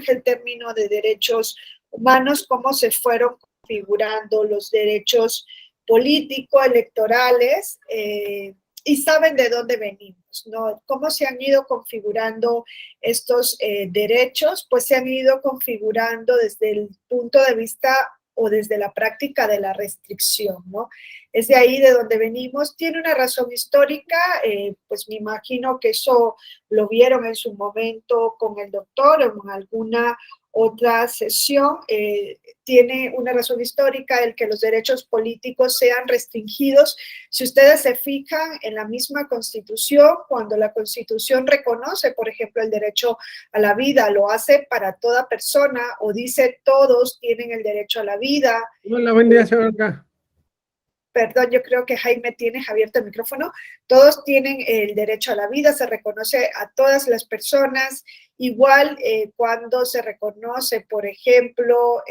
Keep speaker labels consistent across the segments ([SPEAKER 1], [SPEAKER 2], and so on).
[SPEAKER 1] surge el término de derechos humanos, cómo se fueron configurando los derechos políticos, electorales, y saben de dónde venimos, ¿no? Cómo se han ido configurando estos derechos, pues se han ido configurando desde el punto de vista o desde la práctica de la restricción, ¿no? Es de ahí de donde venimos. Tiene una razón histórica, pues me imagino que eso lo vieron en su momento con el doctor o en alguna otra sesión. Tiene una razón histórica el que los derechos políticos sean restringidos. Si ustedes se fijan en la misma Constitución, cuando la Constitución reconoce, por ejemplo, el derecho a la vida, lo hace para toda persona o dice todos tienen el derecho a la vida.
[SPEAKER 2] Hola, buen día, señora.
[SPEAKER 1] Perdón, yo creo que Jaime tienes abierto el micrófono. Todos tienen el derecho a la vida, se reconoce a todas las personas. Igual cuando se reconoce, por ejemplo,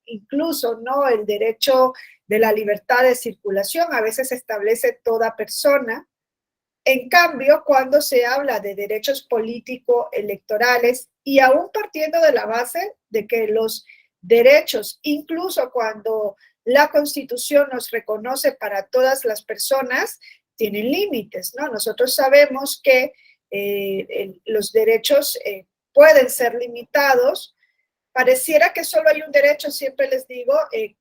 [SPEAKER 1] incluso, ¿no?, el derecho de la libertad de circulación, a veces se establece toda persona. En cambio, cuando se habla de derechos políticos electorales, y aún partiendo de la base de que los derechos, incluso cuando la Constitución nos reconoce para todas las personas, tienen límites, ¿no? Nosotros sabemos que los derechos pueden ser limitados. Pareciera que solo hay un derecho, siempre les digo,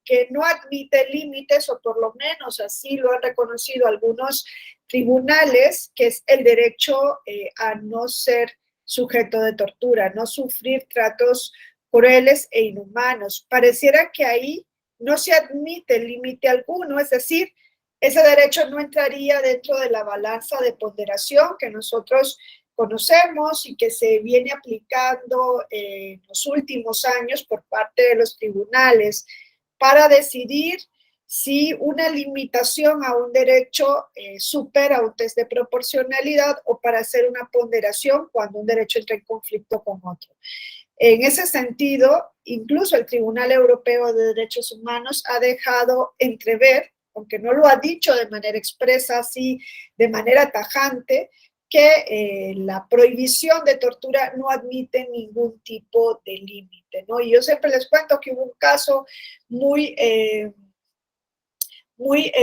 [SPEAKER 1] que no admite límites, o por lo menos así lo han reconocido algunos tribunales, que es el derecho a no ser sujeto de tortura, no sufrir tratos crueles e inhumanos. Pareciera que ahí no se admite límite alguno, es decir, ese derecho no entraría dentro de la balanza de ponderación que nosotros conocemos y que se viene aplicando en los últimos años por parte de los tribunales para decidir si una limitación a un derecho supera un test de proporcionalidad, o para hacer una ponderación cuando un derecho entra en conflicto con otro. En ese sentido, incluso el Tribunal Europeo de Derechos Humanos ha dejado entrever, aunque no lo ha dicho de manera expresa, así de manera tajante, que la prohibición de tortura no admite ningún tipo de límite, ¿no? Y yo siempre les cuento que hubo un caso muy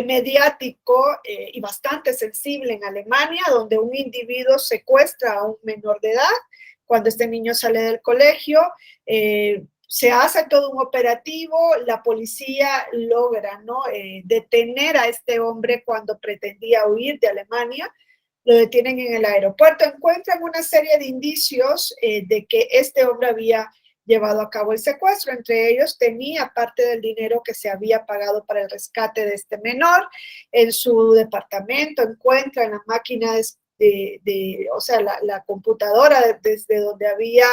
[SPEAKER 1] mediático y bastante sensible en Alemania, donde un individuo secuestra a un menor de edad cuando este niño sale del colegio. Se hace todo un operativo, la policía logra, ¿no?, detener a este hombre cuando pretendía huir de Alemania. Lo detienen en el aeropuerto, encuentran una serie de indicios de que este hombre había llevado a cabo el secuestro. Entre ellos tenía parte del dinero que se había pagado para el rescate de este menor. En su departamento encuentran la máquina o sea, la computadora desde donde había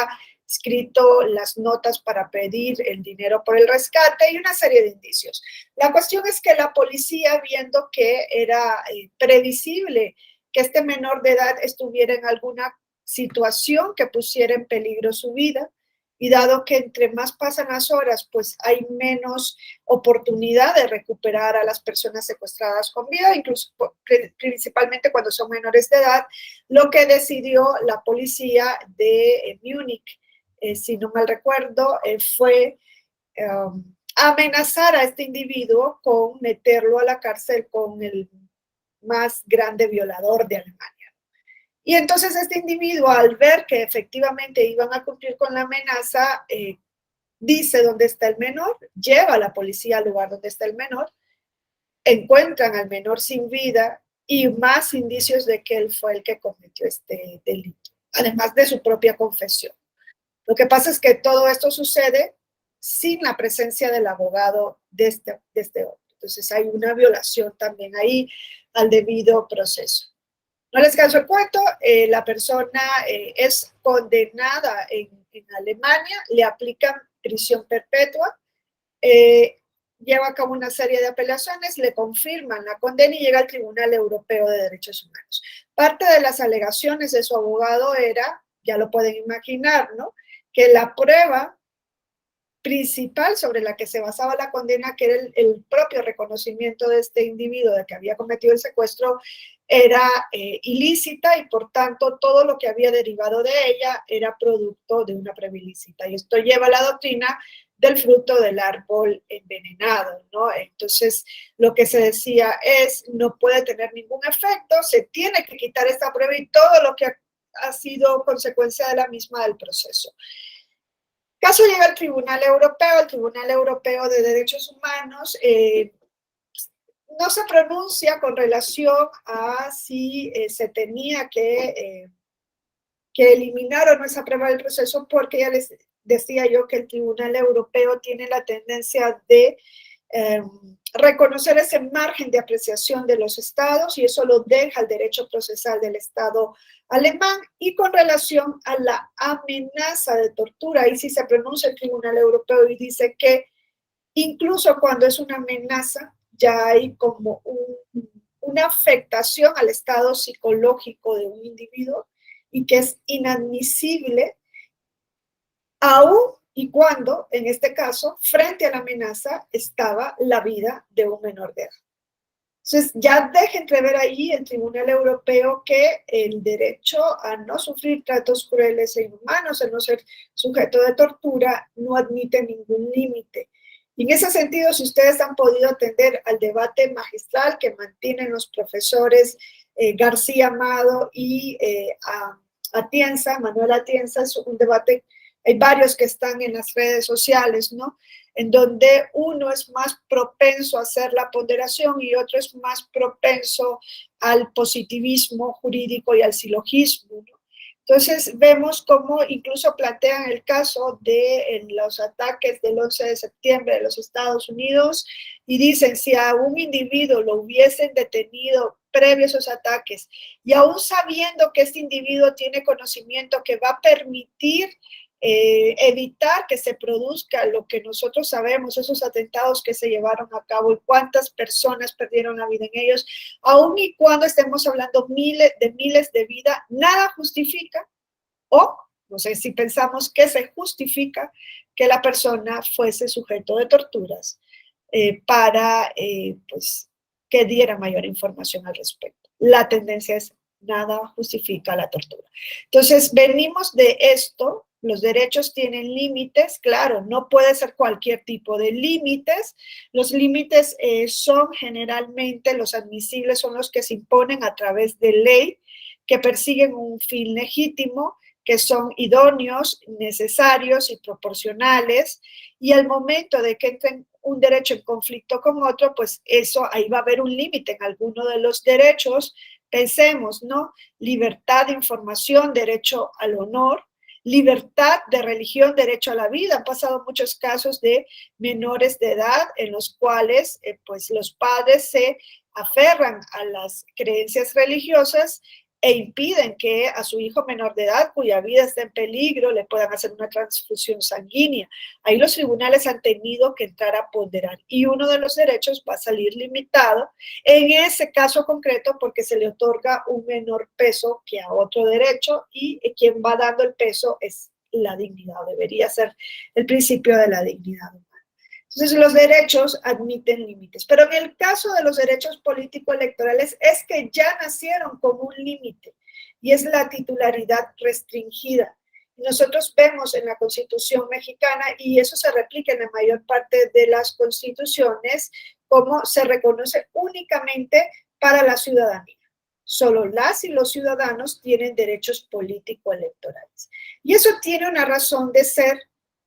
[SPEAKER 1] escrito las notas para pedir el dinero por el rescate, y una serie de indicios. La cuestión es que la policía, viendo que era previsible que este menor de edad estuviera en alguna situación que pusiera en peligro su vida, y dado que entre más pasan las horas, pues hay menos oportunidad de recuperar a las personas secuestradas con vida, incluso principalmente cuando son menores de edad, lo que decidió la policía de Múnich, si no mal recuerdo, fue amenazar a este individuo con meterlo a la cárcel con el más grande violador de Alemania. Y entonces este individuo, al ver que efectivamente iban a cumplir con la amenaza, dice dónde está el menor, lleva a la policía al lugar donde está el menor, encuentran al menor sin vida y más indicios de que él fue el que cometió este delito, además de su propia confesión. Lo que pasa es que todo esto sucede sin la presencia del abogado de este hombre. Entonces hay una violación también ahí al debido proceso. No les canso el cuento, la persona es condenada en Alemania, le aplican prisión perpetua, lleva a cabo una serie de apelaciones, le confirman la condena y llega al Tribunal Europeo de Derechos Humanos. Parte de las alegaciones de su abogado era, ya lo pueden imaginar, ¿no?, que la prueba principal sobre la que se basaba la condena, que era el propio reconocimiento de este individuo de que había cometido el secuestro, era ilícita y por tanto todo lo que había derivado de ella era producto de una prueba ilícita. Y esto lleva a la doctrina del fruto del árbol envenenado, ¿no? Entonces, lo que se decía es, no puede tener ningún efecto, se tiene que quitar esta prueba y todo lo que ha sido consecuencia de la misma del proceso. Caso llega al Tribunal Europeo, el Tribunal Europeo de Derechos Humanos no se pronuncia con relación a si se tenía que eliminar o no esa prueba del proceso, porque ya les decía yo que el Tribunal Europeo tiene la tendencia de reconocer ese margen de apreciación de los estados y eso lo deja el derecho procesal del Estado alemán. Y con relación a la amenaza de tortura, ahí sí se pronuncia el Tribunal Europeo y dice que incluso cuando es una amenaza, ya hay como una afectación al estado psicológico de un individuo y que es inadmisible aún y cuando, en este caso, frente a la amenaza estaba la vida de un menor de edad. Entonces, ya deja entrever ahí el Tribunal Europeo que el derecho a no sufrir tratos crueles e inhumanos, a no ser sujeto de tortura, no admite ningún límite. Y en ese sentido, si ustedes han podido atender al debate magistral que mantienen los profesores García Amado y Atienza, Manuel Atienza, es un debate, hay varios que están en las redes sociales, ¿no? En donde uno es más propenso a hacer la ponderación y otro es más propenso al positivismo jurídico y al silogismo, ¿no? Entonces vemos cómo incluso plantean el caso de los ataques del 11 de septiembre de los Estados Unidos y dicen si a un individuo lo hubiesen detenido previo a esos ataques y aún sabiendo que este individuo tiene conocimiento que va a permitir evitar que se produzca lo que nosotros sabemos, esos atentados que se llevaron a cabo y cuántas personas perdieron la vida en ellos, aun y cuando estemos hablando de miles de vidas, nada justifica, o no sé si pensamos que se justifica que la persona fuese sujeto de torturas para pues, que diera mayor información al respecto. La tendencia es nada justifica la tortura. Entonces, venimos de esto, los derechos tienen límites, claro, no puede ser cualquier tipo de límites. Los límites son generalmente, los admisibles son los que se imponen a través de ley, que persiguen un fin legítimo, que son idóneos, necesarios y proporcionales, y al momento de que entren un derecho en conflicto con otro, pues eso, ahí va a haber un límite en alguno de los derechos. Pensemos, ¿no? Libertad de información, derecho al honor, libertad de religión, derecho a la vida. Han pasado muchos casos de menores de edad en los cuales pues los padres se aferran a las creencias religiosas e impiden que a su hijo menor de edad, cuya vida está en peligro, le puedan hacer una transfusión sanguínea. Ahí los tribunales han tenido que entrar a ponderar y uno de los derechos va a salir limitado en ese caso concreto porque se le otorga un menor peso que a otro derecho y quien va dando el peso es la dignidad, debería ser el principio de la dignidad humana. Entonces, los derechos admiten límites, pero en el caso de los derechos político-electorales es que ya nacieron como un límite y es la titularidad restringida. Nosotros vemos en la Constitución mexicana, y eso se replica en la mayor parte de las constituciones, cómo se reconoce únicamente para la ciudadanía. Solo las y los ciudadanos tienen derechos político-electorales. Y eso tiene una razón de ser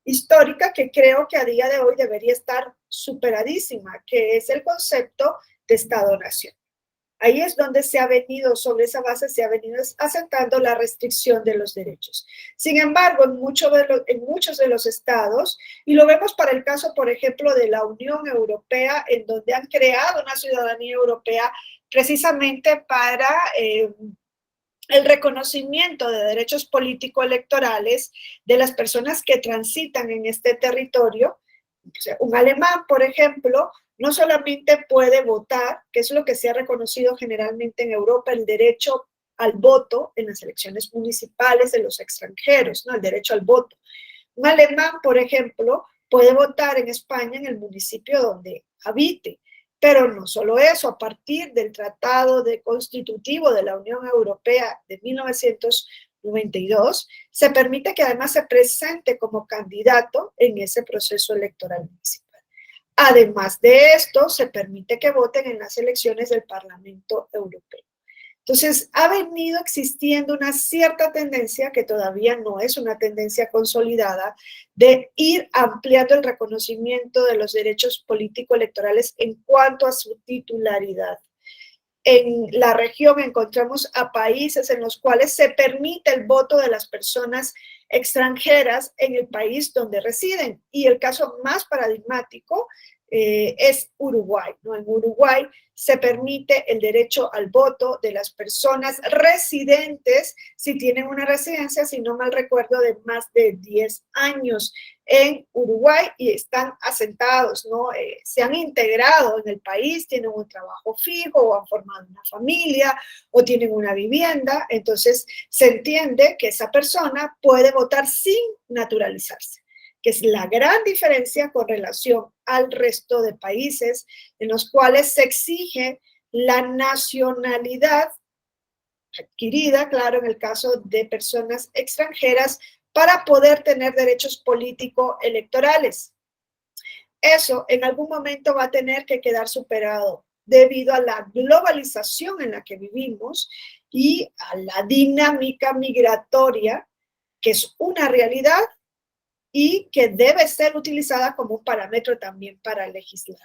[SPEAKER 1] histórica que creo que a día de hoy debería estar superadísima, que es el concepto de Estado-Nación. Ahí es donde se ha venido, sobre esa base se ha venido asentando la restricción de los derechos. Sin embargo, en muchos de los estados, y lo vemos para el caso, por ejemplo, de la Unión Europea, en donde han creado una ciudadanía europea precisamente para el reconocimiento de derechos político-electorales de las personas que transitan en este territorio. O sea, un alemán, por ejemplo, no solamente puede votar, que es lo que se ha reconocido generalmente en Europa, el derecho al voto en las elecciones municipales de los extranjeros, ¿no? El derecho al voto. Un alemán, por ejemplo, puede votar en España en el municipio donde habite. Pero no solo eso, a partir del Tratado Constitutivo de la Unión Europea de 1992, se permite que además se presente como candidato en ese proceso electoral municipal. Además de esto, se permite que voten en las elecciones del Parlamento Europeo. Entonces, ha venido existiendo una cierta tendencia, que todavía no es una tendencia consolidada, de ir ampliando el reconocimiento de los derechos político-electorales en cuanto a su titularidad. En la región encontramos a países en los cuales se permite el voto de las personas extranjeras en el país donde residen. Y el caso más paradigmático es Uruguay, ¿no? En Uruguay se permite el derecho al voto de las personas residentes si tienen una residencia, si no mal recuerdo, de más de 10 años en Uruguay y están asentados, ¿no? Se han integrado en el país, tienen un trabajo fijo o han formado una familia o tienen una vivienda, entonces se entiende que esa persona puede votar sin naturalizarse, que es la gran diferencia con relación al resto de países en los cuales se exige la nacionalidad adquirida, claro, en el caso de personas extranjeras, para poder tener derechos político-electorales. Eso en algún momento va a tener que quedar superado debido a la globalización en la que vivimos y a la dinámica migratoria, que es una realidad y que debe ser utilizada como un parámetro también para legislar.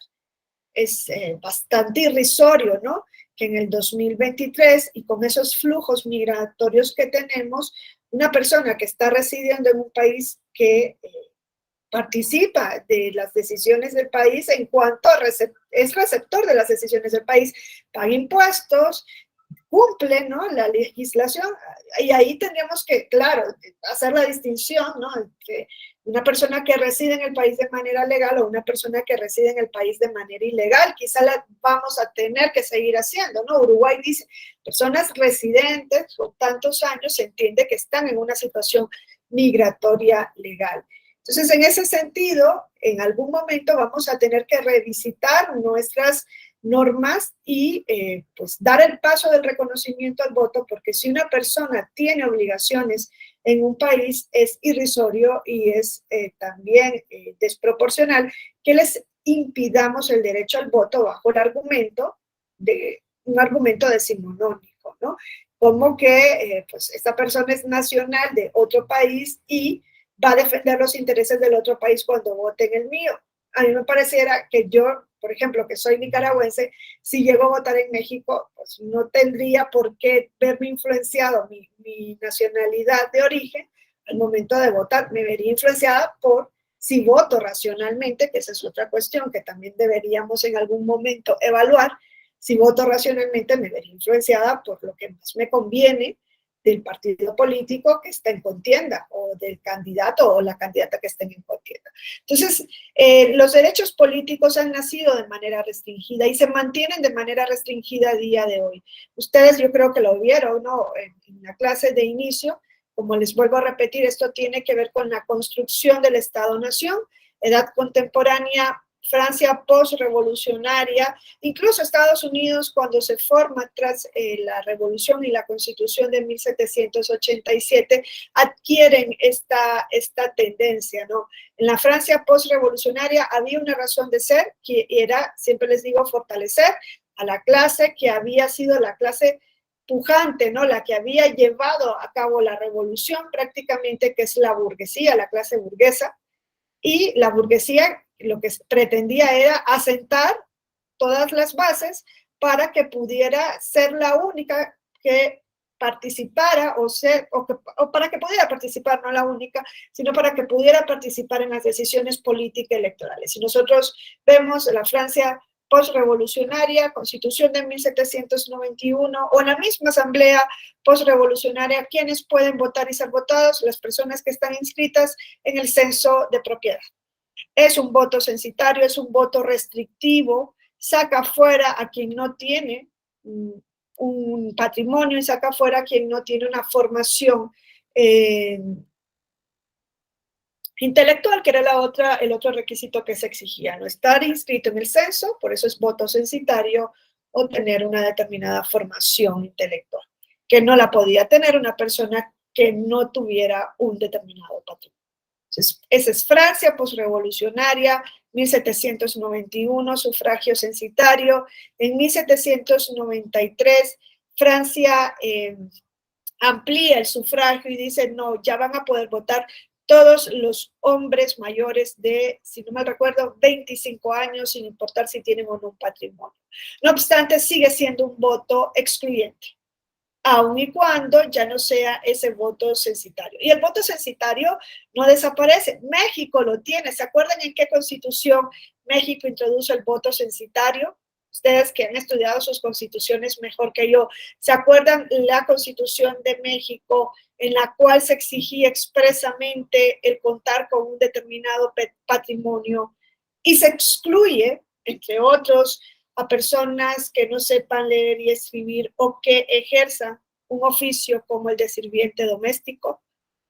[SPEAKER 1] Es bastante irrisorio, ¿no? Que en el 2023 y con esos flujos migratorios que tenemos, una persona que está residiendo en un país que participa de las decisiones del país en cuanto a es receptor de las decisiones del país, paga impuestos, cumple, ¿no?, la legislación, y ahí tendríamos que, claro, hacer la distinción, ¿no?, entre una persona que reside en el país de manera legal o una persona que reside en el país de manera ilegal. Quizá la vamos a tener que seguir haciendo, ¿no? Uruguay dice, personas residentes con tantos años se entiende que están en una situación migratoria legal. Entonces, en ese sentido, en algún momento vamos a tener que revisitar nuestras normas y pues dar el paso del reconocimiento al voto, porque si una persona tiene obligaciones en un país es irrisorio y es también desproporcional que les impidamos el derecho al voto bajo el argumento de un argumento decimonónico, ¿no? Como que pues esta persona es nacional de otro país y va a defender los intereses del otro país cuando vote en el mío. A mí me pareciera que yo, por ejemplo, que soy nicaragüense, si llego a votar en México, pues no tendría por qué verme influenciado mi nacionalidad de origen al momento de votar. Me vería influenciada por si voto racionalmente, que esa es otra cuestión que también deberíamos en algún momento evaluar. Si voto racionalmente, me vería influenciada por lo que más me conviene del partido político que está en contienda o del candidato o la candidata que estén en contienda. Entonces, los derechos políticos han nacido de manera restringida y se mantienen de manera restringida a día de hoy. Ustedes yo creo que lo vieron, ¿no?, en la clase de inicio. Como les vuelvo a repetir, esto tiene que ver con la construcción del Estado-Nación, edad contemporánea, Francia post-revolucionaria, incluso Estados Unidos cuando se forma tras la revolución y la constitución de 1787, adquieren esta tendencia, ¿no? En la Francia post-revolucionaria había una razón de ser, que era, siempre les digo, fortalecer a la clase que había sido la clase pujante, ¿no?, la que había llevado a cabo la revolución prácticamente, que es la burguesía, la clase burguesa, y la burguesía lo que pretendía era asentar todas las bases para que pudiera ser la única que participara o para que pudiera participar, no la única, sino para que pudiera participar en las decisiones políticas electorales. Si nosotros vemos la Francia postrevolucionaria, Constitución de 1791, o en la misma Asamblea postrevolucionaria, ¿quiénes pueden votar y ser votados? Las personas que están inscritas en el censo de propiedad. Es un voto censitario, es un voto restrictivo, saca fuera a quien no tiene un patrimonio y saca fuera a quien no tiene una formación Intelectual, que era el otro requisito que se exigía, no estar inscrito en el censo, por eso es voto censitario, o tener una determinada formación intelectual, que no la podía tener una persona que no tuviera un determinado patrón. Entonces, esa es Francia posrevolucionaria, 1791, sufragio censitario. En 1793, Francia amplía el sufragio y dice, no, ya van a poder votar todos los hombres mayores de, si no mal recuerdo, 25 años, sin importar si tienen o no un patrimonio. No obstante, sigue siendo un voto excluyente, aun y cuando ya no sea ese voto censitario. Y el voto censitario no desaparece. México lo tiene. ¿Se acuerdan en qué constitución México introdujo el voto censitario? Ustedes que han estudiado sus constituciones mejor que yo, ¿se acuerdan la Constitución de México en la cual se exigía expresamente el contar con un determinado patrimonio y se excluye, entre otros, a personas que no sepan leer y escribir o que ejerzan un oficio como el de sirviente doméstico?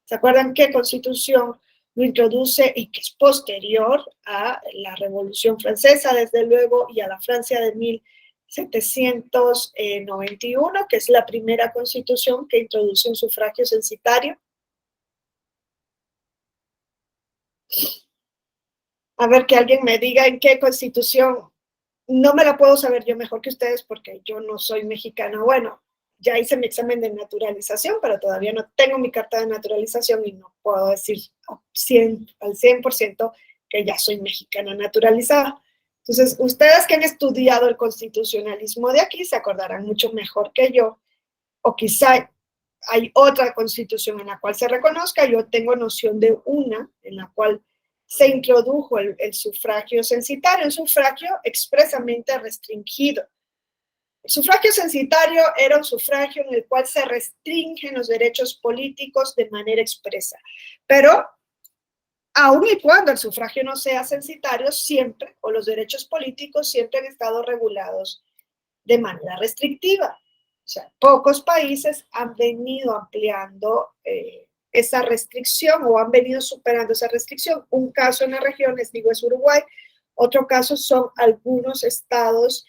[SPEAKER 1] ¿Se acuerdan qué constitución lo introduce y que es posterior a la Revolución Francesa, desde luego, y a la Francia de 1791, que es la primera constitución que introduce un sufragio censitario? A ver, que alguien me diga en qué constitución. No me la puedo saber yo mejor que ustedes porque yo no soy mexicana. Bueno, ya hice mi examen de naturalización, pero todavía no tengo mi carta de naturalización y no puedo decir al 100% que ya soy mexicana naturalizada. Entonces, ustedes que han estudiado el constitucionalismo de aquí se acordarán mucho mejor que yo, o quizá hay otra constitución en la cual se reconozca. Yo tengo noción de una en la cual se introdujo el sufragio censitario, un sufragio expresamente restringido. El sufragio censitario era un sufragio en el cual se restringen los derechos políticos de manera expresa, pero aun y cuando el sufragio no sea censitario, siempre, o los derechos políticos siempre han estado regulados de manera restrictiva. O sea, pocos países han venido ampliando esa restricción o han venido superando esa restricción. Un caso en la región, les digo, es Uruguay. Otro caso son algunos estados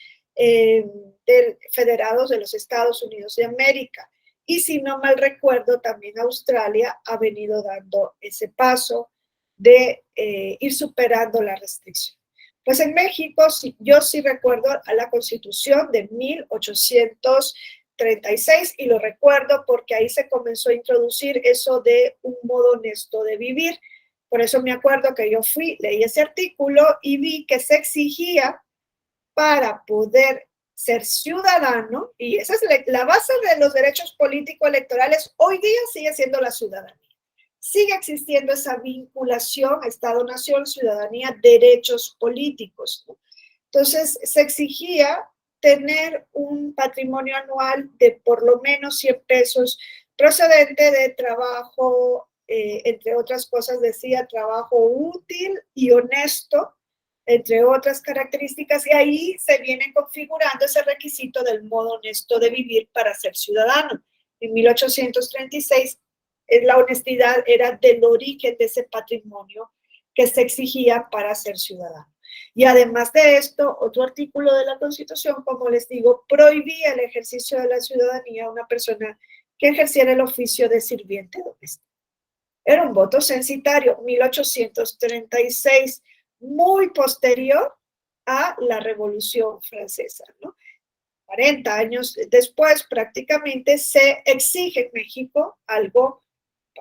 [SPEAKER 1] federados de los Estados Unidos de América. Y si no mal recuerdo, también Australia ha venido dando ese paso de ir superando la restricción. Pues en México, yo sí recuerdo a la Constitución de 1836 y lo recuerdo porque ahí se comenzó a introducir eso de un modo honesto de vivir. Por eso me acuerdo que yo leí ese artículo y vi que se exigía para poder ser ciudadano, y esa es la base de los derechos políticos electorales, hoy día sigue siendo la ciudadanía. Sigue existiendo esa vinculación Estado-Nación, ciudadanía, derechos políticos. Entonces, se exigía tener un patrimonio anual de por lo menos 100 pesos procedente de trabajo, entre otras cosas decía, trabajo útil y honesto, entre otras características, y ahí se viene configurando ese requisito del modo honesto de vivir para ser ciudadano. En 1836, la honestidad era del origen de ese patrimonio que se exigía para ser ciudadano. Y además de esto, otro artículo de la Constitución, como les digo, prohibía el ejercicio de la ciudadanía a una persona que ejerciera el oficio de sirviente doméstico. Era un voto censitario, 1836, muy posterior a la Revolución Francesa, ¿no? 40 años después, prácticamente, se exige en México algo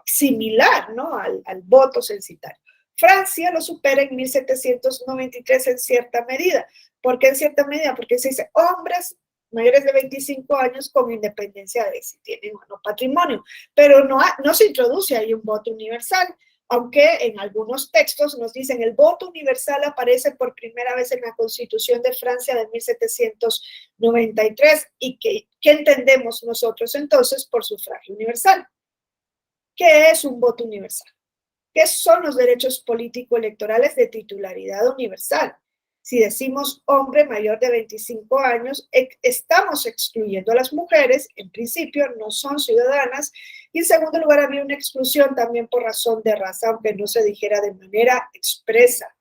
[SPEAKER 1] similar, ¿no? al voto censitario. Francia lo supera en 1793 en cierta medida. ¿Por qué en cierta medida? Porque se dice hombres mayores de 25 años con independencia de si tienen o no patrimonio, pero no se introduce ahí un voto universal, aunque en algunos textos nos dicen el voto universal aparece por primera vez en la Constitución de Francia de 1793 y ¿qué entendemos nosotros entonces por sufragio universal? ¿Qué es un voto universal? ¿Qué son los derechos político-electorales de titularidad universal? Si decimos hombre mayor de 25 años, estamos excluyendo a las mujeres, en principio no son ciudadanas, y en segundo lugar había una exclusión también por razón de raza, aunque no se dijera de manera expresa.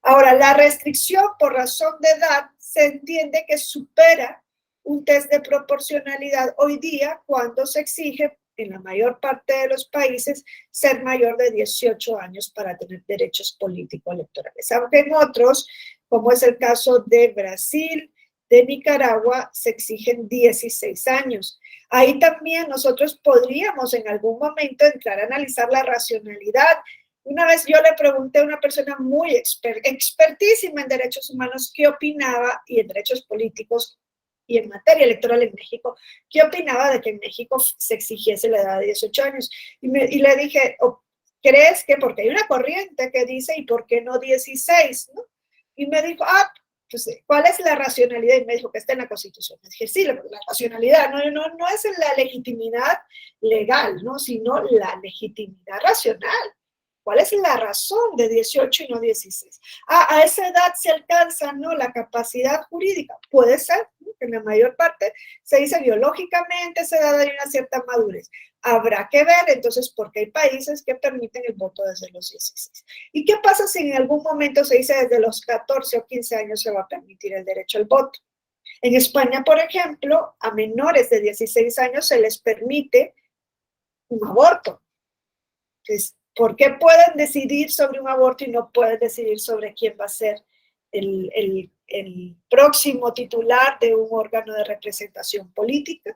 [SPEAKER 1] Ahora, la restricción por razón de edad se entiende que supera un test de proporcionalidad hoy día cuando se exige en la mayor parte de los países ser mayor de 18 años para tener derechos político-electorales, aunque en otros, como es el caso de Brasil, de Nicaragua, se exigen 16 años. Ahí también nosotros podríamos en algún momento entrar a analizar la racionalidad. Una vez yo le pregunté a una persona muy expertísima en derechos humanos qué opinaba y en derechos políticos y en materia electoral en México, qué opinaba de que en México se exigiese la edad de 18 años. Y le dije, ¿crees que? Porque hay una corriente que dice, ¿y por qué no 16? ¿No? Y me dijo, pues, ¿cuál es la racionalidad? Y me dijo que está en la Constitución. Le dije, sí, la racionalidad no es la legitimidad legal, ¿no? Sino la legitimidad racional. ¿Cuál es la razón de 18 y no 16? A esa edad se alcanza, ¿no?, la capacidad jurídica. Puede ser, ¿no?, que en la mayor parte se dice biológicamente esa edad hay una cierta madurez. Habrá que ver entonces porque hay países que permiten el voto desde los 16. ¿Y qué pasa si en algún momento se dice desde los 14 o 15 años se va a permitir el derecho al voto? En España, por ejemplo, a menores de 16 años se les permite un aborto. Entonces, ¿por qué pueden decidir sobre un aborto y no pueden decidir sobre quién va a ser el próximo titular de un órgano de representación política?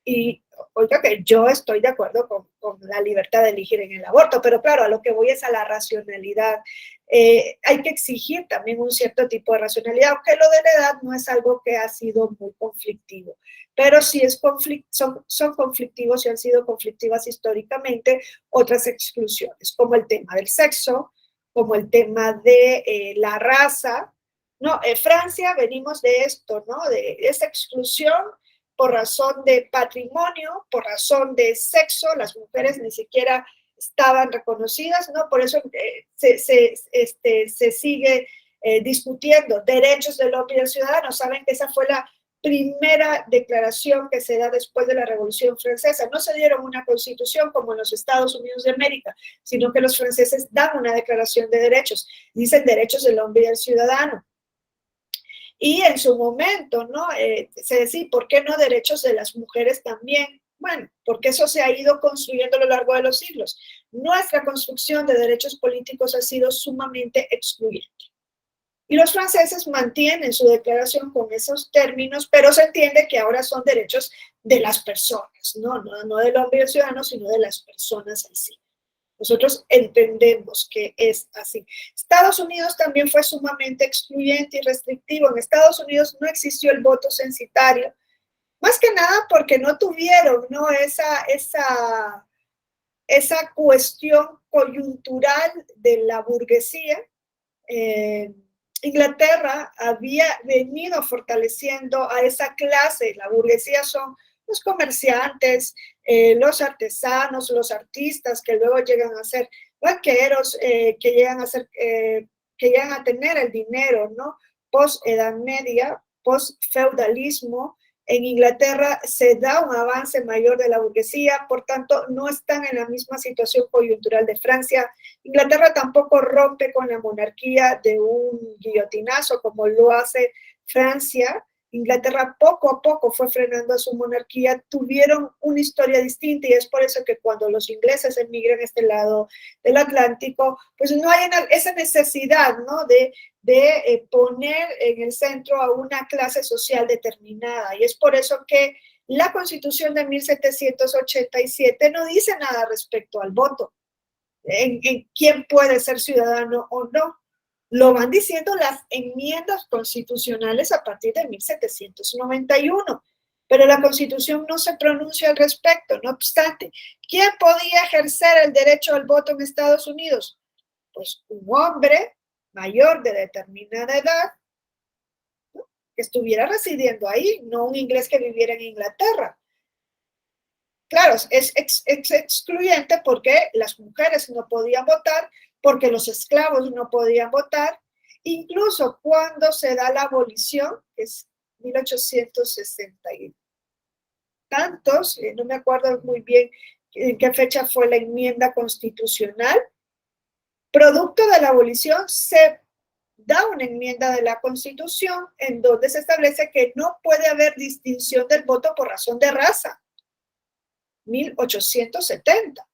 [SPEAKER 1] Y oiga que yo estoy de acuerdo con la libertad de elegir en el aborto, pero claro, a lo que voy es a la racionalidad. Hay que exigir también un cierto tipo de racionalidad, aunque lo de la edad no es algo que ha sido muy conflictivo, pero sí son conflictivos y han sido conflictivas históricamente otras exclusiones, como el tema del sexo, como el tema de la raza. No, en Francia venimos de esto, ¿no? De esa exclusión por razón de patrimonio, por razón de sexo, las mujeres ni siquiera estaban reconocidas, ¿no? Por eso se sigue discutiendo derechos del hombre y del ciudadano. Saben que esa fue la primera declaración que se da después de la Revolución Francesa. No se dieron una constitución como en los Estados Unidos de América, sino que los franceses dan una declaración de derechos. Dicen derechos del hombre y del ciudadano. Y en su momento, ¿no? Se decía, ¿por qué no derechos de las mujeres también? Bueno, porque eso se ha ido construyendo a lo largo de los siglos. Nuestra construcción de derechos políticos ha sido sumamente excluyente. Y los franceses mantienen su declaración con esos términos, pero se entiende que ahora son derechos de las personas, no del hombre y del ciudadano, sino de las personas en sí. Nosotros entendemos que es así. Estados Unidos también fue sumamente excluyente y restrictivo. En Estados Unidos no existió el voto censitario, más que nada porque no tuvieron, ¿no?, esa cuestión coyuntural de la burguesía. Inglaterra había venido fortaleciendo a esa clase. La burguesía son los comerciantes, los artesanos, los artistas que luego llegan a ser banqueros, que llegan a tener el dinero, ¿no? Post-Edad Media, post-feudalismo. En Inglaterra se da un avance mayor de la burguesía, por tanto, no están en la misma situación coyuntural de Francia. Inglaterra tampoco rompe con la monarquía de un guillotinazo como lo hace Francia. Inglaterra poco a poco fue frenando a su monarquía, tuvieron una historia distinta y es por eso que cuando los ingleses emigran a este lado del Atlántico, pues no hay esa necesidad, ¿no?, de poner en el centro a una clase social determinada. Y es por eso que la Constitución de 1787 no dice nada respecto al voto, en quién puede ser ciudadano o no. Lo van diciendo las enmiendas constitucionales a partir de 1791, pero la Constitución no se pronuncia al respecto. No obstante, ¿quién podía ejercer el derecho al voto en Estados Unidos? Pues un hombre mayor de determinada edad, ¿no?, que estuviera residiendo ahí, no un inglés que viviera en Inglaterra. Claro, es excluyente porque las mujeres no podían votar, porque los esclavos no podían votar, incluso cuando se da la abolición, que es 1860 y tantos, no me acuerdo muy bien en qué fecha fue la enmienda constitucional, producto de la abolición se da una enmienda de la Constitución en donde se establece que no puede haber distinción del voto por razón de raza. 1870.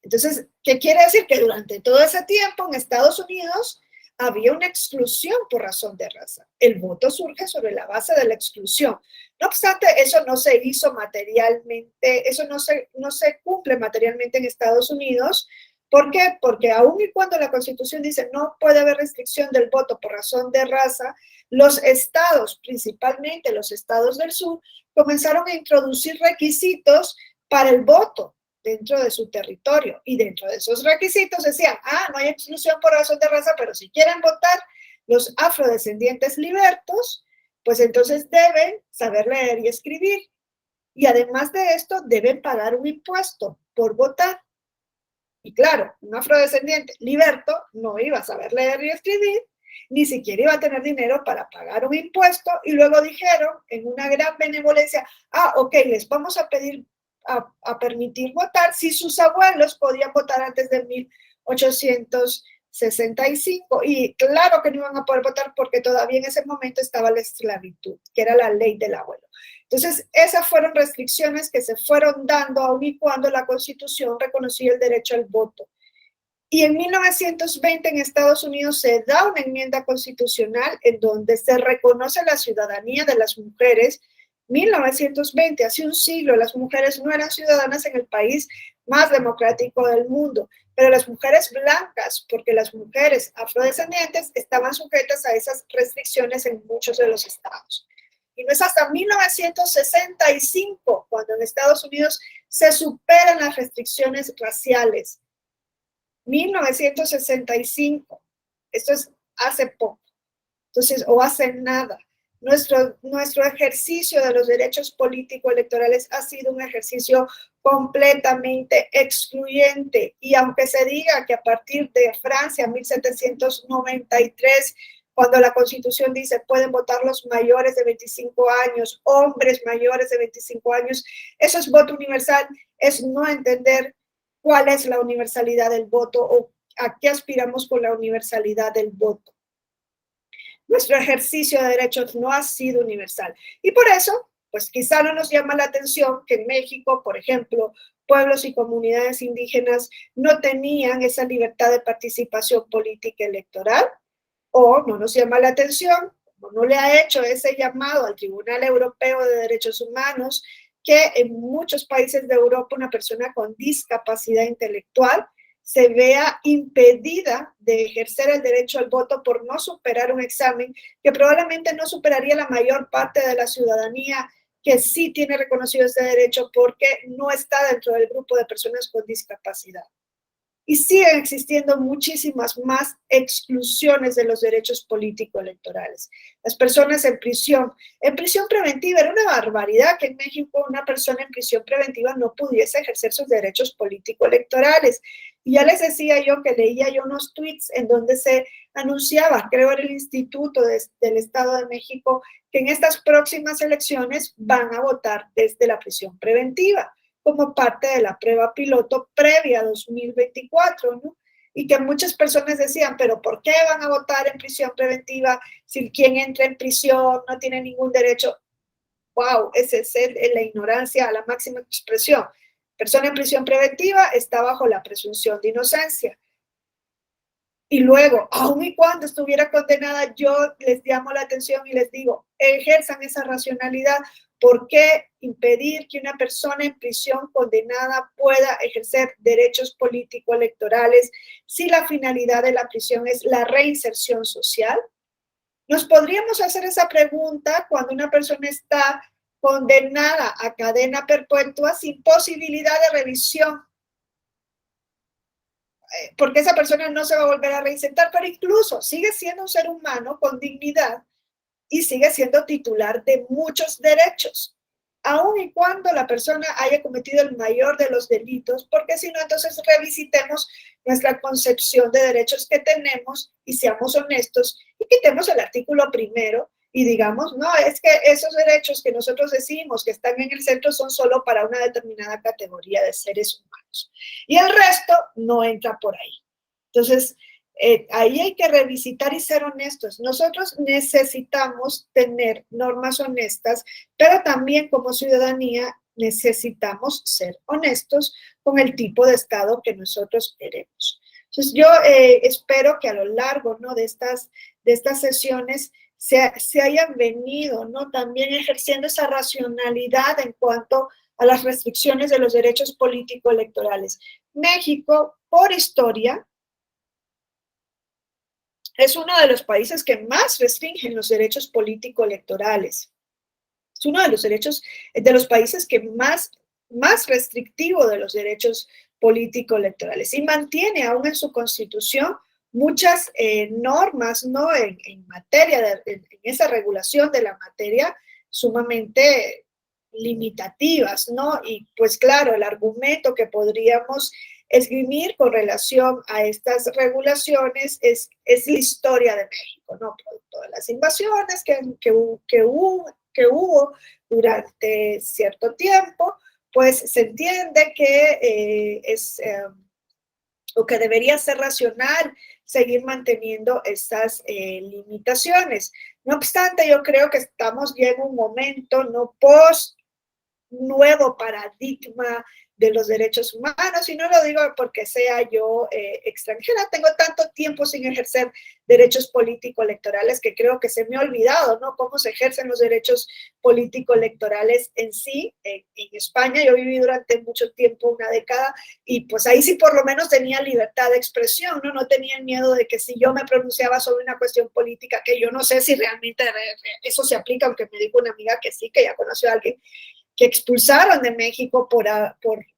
[SPEAKER 1] Entonces, ¿qué quiere decir? Que durante todo ese tiempo en Estados Unidos había una exclusión por razón de raza. El voto surge sobre la base de la exclusión. No obstante, eso no se hizo materialmente, eso no se cumple materialmente en Estados Unidos. ¿Por qué? Porque aun y cuando la Constitución dice no puede haber restricción del voto por razón de raza, los estados, principalmente los estados del sur, comenzaron a introducir requisitos para el voto dentro de su territorio. Y dentro de esos requisitos decían, no hay exclusión por razón de raza, pero si quieren votar los afrodescendientes libertos, pues entonces deben saber leer y escribir. Y además de esto, deben pagar un impuesto por votar. Y claro, un afrodescendiente liberto no iba a saber leer y escribir, ni siquiera iba a tener dinero para pagar un impuesto. Y luego dijeron, en una gran benevolencia, ok, les vamos a pedir a permitir votar si sus abuelos podían votar antes de 1865. Y claro que no iban a poder votar porque todavía en ese momento estaba la esclavitud, que era la ley del abuelo. Entonces, esas fueron restricciones que se fueron dando aun y cuando la Constitución reconocía el derecho al voto. Y en 1920 en Estados Unidos se da una enmienda constitucional en donde se reconoce la ciudadanía de las mujeres. 1920, hace un siglo, las mujeres no eran ciudadanas en el país más democrático del mundo, pero las mujeres blancas, porque las mujeres afrodescendientes estaban sujetas a esas restricciones en muchos de los estados. Y no es hasta 1965 cuando en Estados Unidos se superan las restricciones raciales. 1965, esto es hace poco, entonces, o hace nada. Nuestro ejercicio de los derechos político-electorales ha sido un ejercicio completamente excluyente. Y aunque se diga que a partir de Francia, 1793, cuando la Constitución dice pueden votar los mayores de 25 años, hombres mayores de 25 años, eso es voto universal, es no entender cuál es la universalidad del voto o a qué aspiramos con la universalidad del voto. Nuestro ejercicio de derechos no ha sido universal. Y por eso, pues quizá no nos llama la atención que en México, por ejemplo, pueblos y comunidades indígenas no tenían esa libertad de participación política electoral, o no nos llama la atención, como no le ha hecho ese llamado al Tribunal Europeo de Derechos Humanos, que en muchos países de Europa una persona con discapacidad intelectual se vea impedida de ejercer el derecho al voto por no superar un examen que probablemente no superaría la mayor parte de la ciudadanía que sí tiene reconocido ese derecho porque no está dentro del grupo de personas con discapacidad. Y siguen existiendo muchísimas más exclusiones de los derechos político-electorales. Las personas en prisión preventiva, era una barbaridad que en México una persona en prisión preventiva no pudiese ejercer sus derechos político-electorales. Y ya les decía yo que leía yo unos tweets en donde se anunciaba, creo en el Instituto del Estado de México, que en estas próximas elecciones van a votar desde la prisión preventiva, como parte de la prueba piloto previa a 2024, ¿no? Y que muchas personas decían, pero ¿por qué van a votar en prisión preventiva si quien entra en prisión no tiene ningún derecho? ¡Wow! Ese es la ignorancia a la máxima expresión. Persona en prisión preventiva está bajo la presunción de inocencia. Y luego, aun y cuando estuviera condenada, yo les llamo la atención y les digo, ejerzan esa racionalidad. ¿Por qué impedir que una persona en prisión condenada pueda ejercer derechos político-electorales si la finalidad de la prisión es la reinserción social? Nos podríamos hacer esa pregunta cuando una persona está condenada a cadena perpetua sin posibilidad de revisión, porque esa persona no se va a volver a reinsertar, pero incluso sigue siendo un ser humano con dignidad y sigue siendo titular de muchos derechos. aun y cuando la persona haya cometido el mayor de los delitos, porque si no, entonces revisitemos nuestra concepción de derechos que tenemos y seamos honestos y quitemos el artículo primero y digamos, no, es que esos derechos que nosotros decimos que están en el centro son solo para una determinada categoría de seres humanos. Y el resto no entra por ahí. Entonces, ahí hay que revisitar y ser honestos. Nosotros necesitamos tener normas honestas, pero también como ciudadanía necesitamos ser honestos con el tipo de Estado que nosotros queremos. Entonces, yo espero que a lo largo, ¿no?, de estas sesiones se hayan venido, ¿no?, también ejerciendo esa racionalidad en cuanto a las restricciones de los derechos político-electorales. México, por historia, es uno de los países que más restringen los derechos político-electorales. Es uno de los derechos, de los países que más restrictivo de los derechos político-electorales y mantiene aún en su constitución muchas normas, ¿no?, en materia, en esa regulación de la materia sumamente limitativas, ¿no? Y pues claro, el argumento que podríamos esgrimir con relación a estas regulaciones es la historia de México, ¿no? Producto de las invasiones que hubo durante cierto tiempo, pues se entiende que o que debería ser racional seguir manteniendo estas limitaciones. No obstante, yo creo que estamos ya en un momento, no post nuevo paradigma de los derechos humanos, y no lo digo porque sea yo extranjera, tengo tanto tiempo sin ejercer derechos político-electorales que creo que se me ha olvidado, ¿no?, cómo se ejercen los derechos político-electorales en sí. En España yo viví durante mucho tiempo, una década, y pues ahí sí por lo menos tenía libertad de expresión, ¿no? No tenía el miedo de que si yo me pronunciaba sobre una cuestión política, que yo no sé si realmente eso se aplica, aunque me dijo una amiga que sí, que ya conoció a alguien que expulsaron de México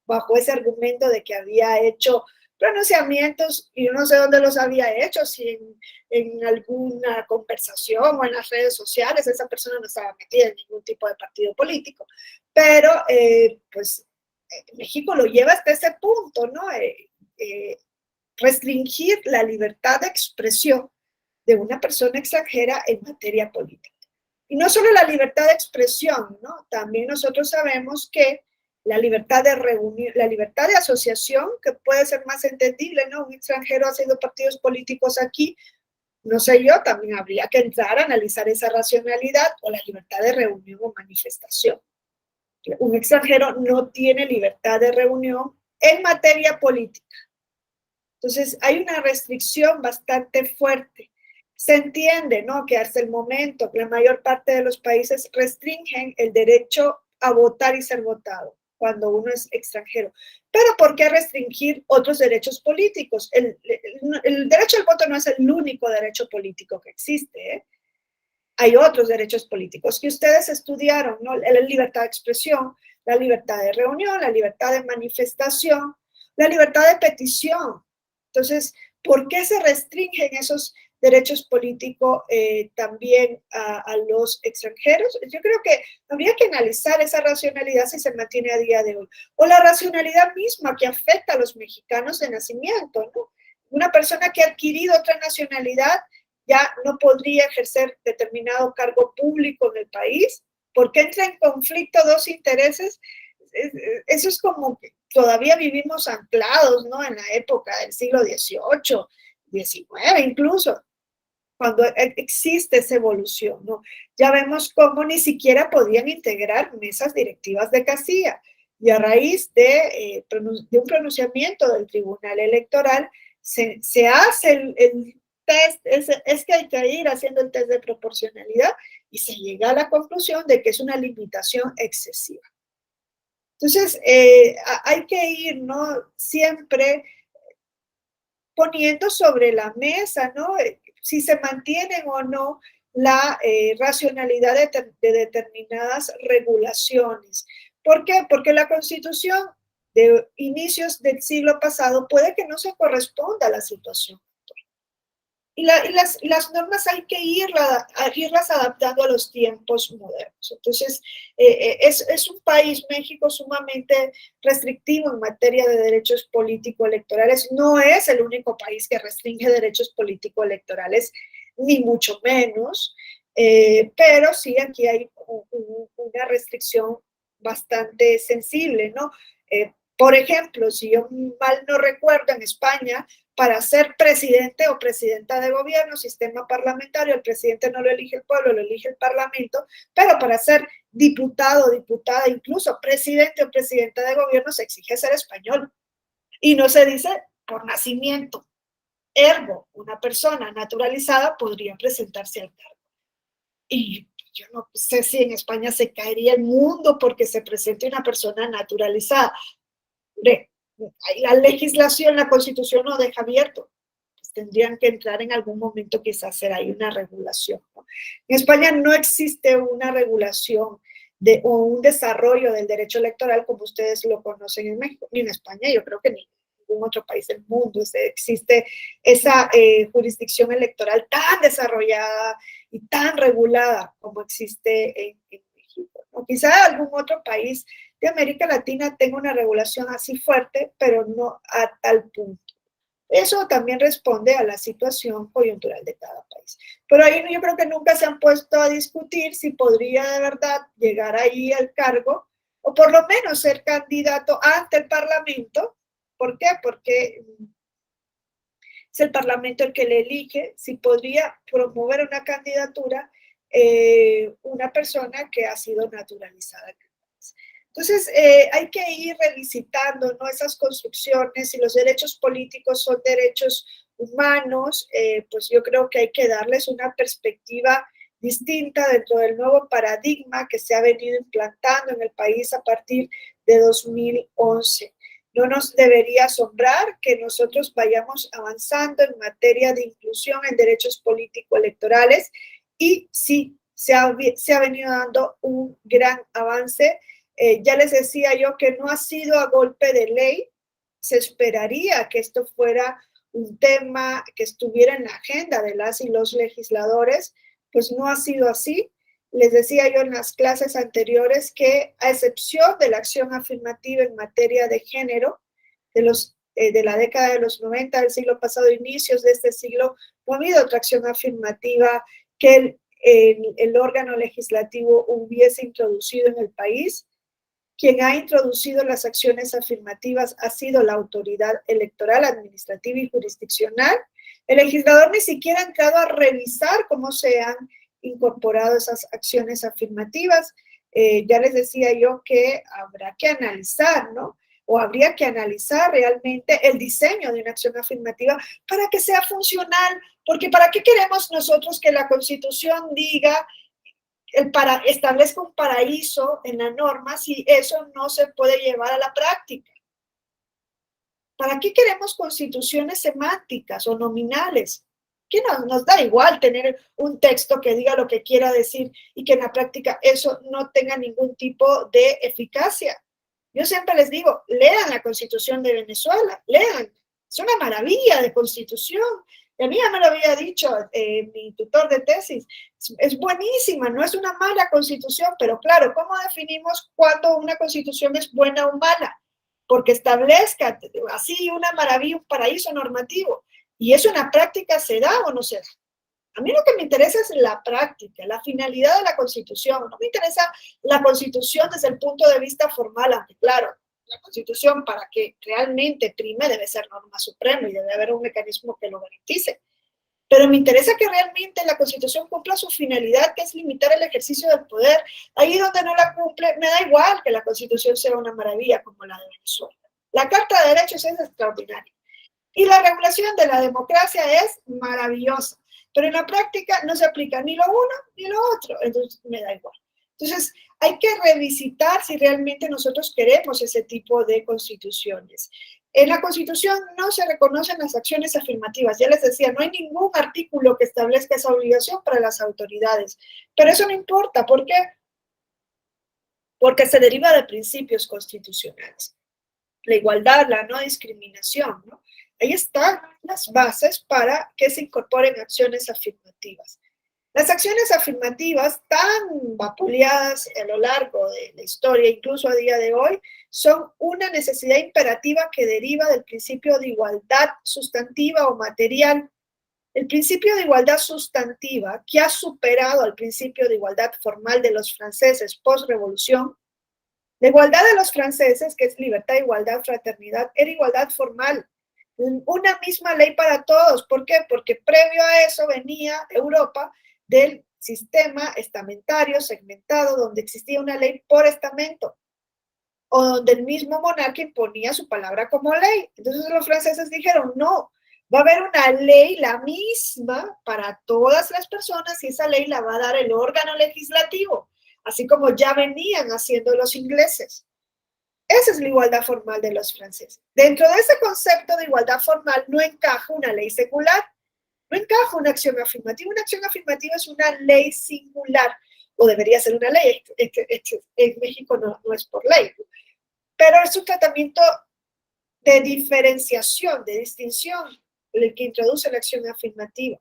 [SPEAKER 1] bajo ese argumento de que había hecho pronunciamientos y yo no sé dónde los había hecho, si en alguna conversación o en las redes sociales. Esa persona no estaba metida en ningún tipo de partido político, pero pues México lo lleva hasta ese punto, ¿no? Restringir la libertad de expresión de una persona extranjera en materia política. Y no solo la libertad de expresión, ¿no? También nosotros sabemos que la libertad de reunir, la libertad de asociación, que puede ser más entendible, ¿no? Un extranjero haciendo partidos políticos aquí, no sé yo, también habría que entrar a analizar esa racionalidad, o la libertad de reunión o manifestación. Un extranjero no tiene libertad de reunión en materia política. Entonces, hay una restricción bastante fuerte. Se entiende, ¿no?, que hasta el momento la mayor parte de los países restringen el derecho a votar y ser votado cuando uno es extranjero. Pero ¿por qué restringir otros derechos políticos? El derecho al voto no es el único derecho político que existe, ¿eh? Hay otros derechos políticos que ustedes estudiaron, ¿no? La libertad de expresión, la libertad de reunión, la libertad de manifestación, la libertad de petición. Entonces, ¿por qué se restringen esos derechos políticos también a los extranjeros? Yo creo que habría que analizar esa racionalidad si se mantiene a día de hoy. O la racionalidad misma que afecta a los mexicanos de nacimiento, ¿no? Una persona que ha adquirido otra nacionalidad ya no podría ejercer determinado cargo público en el país, porque entra en conflicto dos intereses. Eso es como que todavía vivimos anclados, ¿no?, en la época del siglo XVIII, XIX incluso, cuando existe esa evolución, ¿no? Ya vemos cómo ni siquiera podían integrar mesas directivas de Castilla, y a raíz de un pronunciamiento del Tribunal Electoral se hace el test, es que hay que ir haciendo el test de proporcionalidad y se llega a la conclusión de que es una limitación excesiva. Entonces, hay que ir, ¿no?, siempre poniendo sobre la mesa, ¿no?, si se mantienen o no la racionalidad de determinadas regulaciones. ¿Por qué? Porque la Constitución de inicios del siglo pasado puede que no se corresponda a la situación. las normas hay que irlas adaptando a los tiempos modernos. Entonces, es un país, México, sumamente restrictivo en materia de derechos político-electorales. No es el único país que restringe derechos político-electorales, ni mucho menos, pero sí aquí hay una restricción bastante sensible, ¿no? Por ejemplo, si yo mal no recuerdo, en España, para ser presidente o presidenta de gobierno, sistema parlamentario, el presidente no lo elige el pueblo, lo elige el parlamento, pero para ser diputado, diputada, incluso presidente o presidenta de gobierno se exige ser español. Y no se dice por nacimiento. Ergo, una persona naturalizada podría presentarse al cargo. Y yo no sé si en España se caería el mundo porque se presente una persona naturalizada. La legislación, la Constitución no deja abierto. Pues tendrían que entrar en algún momento, quizás hacer ahí una regulación, ¿no? En España no existe una regulación o un desarrollo del derecho electoral como ustedes lo conocen en México, ni en España, yo creo que ni en ningún otro país del mundo existe esa jurisdicción electoral tan desarrollada y tan regulada como existe en México, ¿no? Quizá algún otro país de América Latina tenga una regulación así fuerte, pero no a tal punto. Eso también responde a la situación coyuntural de cada país. Pero ahí yo creo que nunca se han puesto a discutir si podría de verdad llegar ahí al cargo o por lo menos ser candidato ante el Parlamento. ¿Por qué? Porque es el Parlamento el que le elige si podría promover una candidatura una persona que ha sido naturalizada. Entonces, hay que ir revisitando, ¿no?, esas construcciones. Si los derechos políticos son derechos humanos, pues yo creo que hay que darles una perspectiva distinta dentro del nuevo paradigma que se ha venido implantando en el país a partir de 2011. No nos debería asombrar que nosotros vayamos avanzando en materia de inclusión en derechos político-electorales y sí, se ha venido dando un gran avance. Ya les decía yo que no ha sido a golpe de ley. Se esperaría que esto fuera un tema que estuviera en la agenda de las y los legisladores, pues no ha sido así. Les decía yo en las clases anteriores que, a excepción de la acción afirmativa en materia de género, de la década de los 90 del siglo pasado, inicios de este siglo, no ha habido otra acción afirmativa que el órgano legislativo hubiese introducido en el país. Quien ha introducido las acciones afirmativas ha sido la autoridad electoral, administrativa y jurisdiccional. El legislador ni siquiera ha entrado a revisar cómo se han incorporado esas acciones afirmativas. Ya les decía yo que habrá que analizar, ¿no? O habría que analizar realmente el diseño de una acción afirmativa para que sea funcional, porque ¿para qué queremos nosotros que la Constitución diga establezca un paraíso en la norma si eso no se puede llevar a la práctica? ¿Para qué queremos constituciones semánticas o nominales? Que nos da igual tener un texto que diga lo que quiera decir y que en la práctica eso no tenga ningún tipo de eficacia. Yo siempre les digo, lean la Constitución de Venezuela, lean. Es una maravilla de constitución. Y a mí ya me lo había dicho mi tutor de tesis. Es buenísima, no es una mala constitución, pero claro, ¿cómo definimos cuándo una constitución es buena o mala? Porque establezca así una maravilla, un paraíso normativo. ¿Y eso en la práctica se da o no se da? A mí lo que me interesa es la práctica, la finalidad de la Constitución. No me interesa la Constitución desde el punto de vista formal, aunque claro, la Constitución para que realmente prime debe ser norma suprema y debe haber un mecanismo que lo garantice. Pero me interesa que realmente la Constitución cumpla su finalidad, que es limitar el ejercicio del poder. Ahí donde no la cumple, me da igual que la Constitución sea una maravilla como la de Venezuela. La Carta de Derechos es extraordinaria. Y la regulación de la democracia es maravillosa. Pero en la práctica no se aplica ni lo uno ni lo otro. Entonces me da igual. Entonces hay que revisitar si realmente nosotros queremos ese tipo de constituciones. En la Constitución no se reconocen las acciones afirmativas. Ya les decía, no hay ningún artículo que establezca esa obligación para las autoridades. Pero eso no importa. ¿Por qué? Porque se deriva de principios constitucionales. La igualdad, la no discriminación, ¿no? Ahí están las bases para que se incorporen acciones afirmativas. Las acciones afirmativas, tan vapuleadas a lo largo de la historia, incluso a día de hoy, son una necesidad imperativa que deriva del principio de igualdad sustantiva o material. El principio de igualdad sustantiva, que ha superado al principio de igualdad formal de los franceses post-revolución, la igualdad de los franceses, que es libertad, igualdad, fraternidad, era igualdad formal. Una misma ley para todos. ¿Por qué? Porque previo a eso venía Europa del sistema estamentario segmentado, donde existía una ley por estamento, o donde el mismo monarca imponía su palabra como ley. Entonces los franceses dijeron, no, va a haber una ley la misma para todas las personas y esa ley la va a dar el órgano legislativo, así como ya venían haciendo los ingleses. Esa es la igualdad formal de los franceses. Dentro de ese concepto de igualdad formal no encaja una ley secular, no encaja una acción afirmativa. Una acción afirmativa es una ley singular, o debería ser una ley. En México no es por ley, pero es un tratamiento de diferenciación, de distinción, el que introduce la acción afirmativa.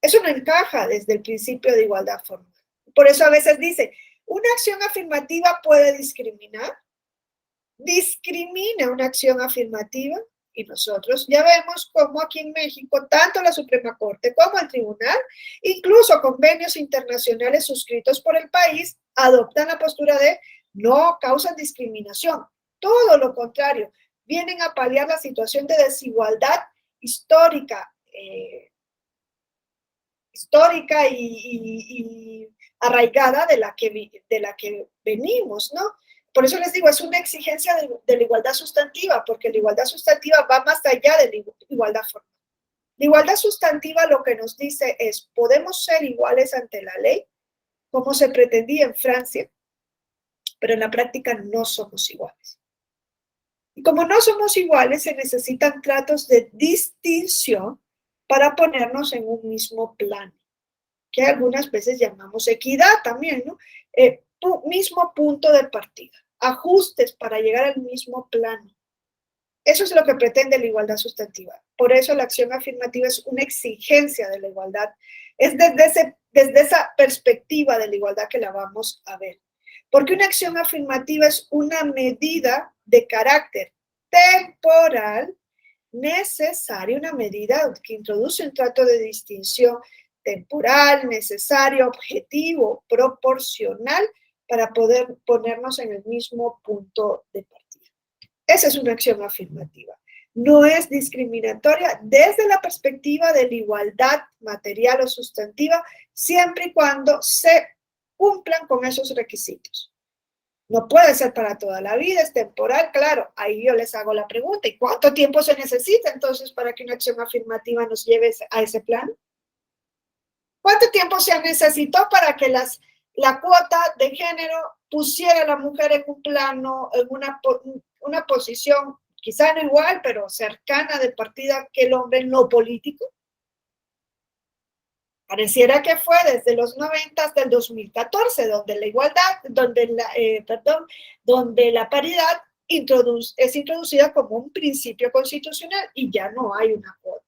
[SPEAKER 1] Eso no encaja desde el principio de igualdad formal. Por eso a veces dice, ¿una acción afirmativa puede discriminar? Discrimina una acción afirmativa y nosotros ya vemos cómo aquí en México, tanto la Suprema Corte como el Tribunal, incluso convenios internacionales suscritos por el país, adoptan la postura de no causan discriminación. Todo lo contrario, vienen a paliar la situación de desigualdad histórica, y arraigada de la que venimos, ¿no? Por eso les digo, es una exigencia de la igualdad sustantiva, porque la igualdad sustantiva va más allá de la igualdad formal. La igualdad sustantiva lo que nos dice es, podemos ser iguales ante la ley, como se pretendía en Francia, pero en la práctica no somos iguales. Y como no somos iguales, se necesitan tratos de distinción para ponernos en un mismo plano, que algunas veces llamamos equidad también, ¿no? Mismo punto de partida, ajustes para llegar al mismo plano. Eso es lo que pretende la igualdad sustantiva. Por eso la acción afirmativa es una exigencia de la igualdad. Es desde esa perspectiva de la igualdad que la vamos a ver. Porque una acción afirmativa es una medida de carácter temporal necesaria, una medida que introduce un trato de distinción temporal, necesario, objetivo, proporcional, para poder ponernos en el mismo punto de partida. Esa es una acción afirmativa. No es discriminatoria desde la perspectiva de la igualdad material o sustantiva, siempre y cuando se cumplan con esos requisitos. No puede ser para toda la vida, es temporal, claro. Ahí yo les hago la pregunta, ¿y cuánto tiempo se necesita entonces para que una acción afirmativa nos lleve a ese plan? ¿Cuánto tiempo se necesitó para que la cuota de género pusiera a la mujer en un plano, en una posición, quizá no igual, pero cercana de partida que el hombre en lo político? Pareciera que fue desde los 90 hasta el 2014, donde la igualdad, donde la paridad es introducida como un principio constitucional y ya no hay una cuota.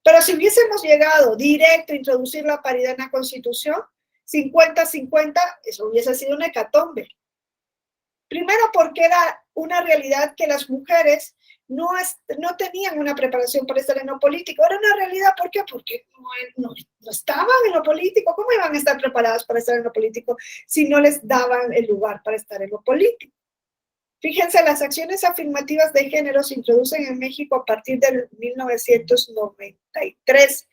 [SPEAKER 1] Pero si hubiésemos llegado directo a introducir la paridad en la Constitución, 50-50, eso hubiese sido una hecatombe. Primero porque era una realidad que las mujeres no tenían una preparación para estar en lo político. Era una realidad, ¿por qué? Porque no estaban en lo político. ¿Cómo iban a estar preparadas para estar en lo político si no les daban el lugar para estar en lo político? Fíjense, las acciones afirmativas de género se introducen en México a partir del 1993,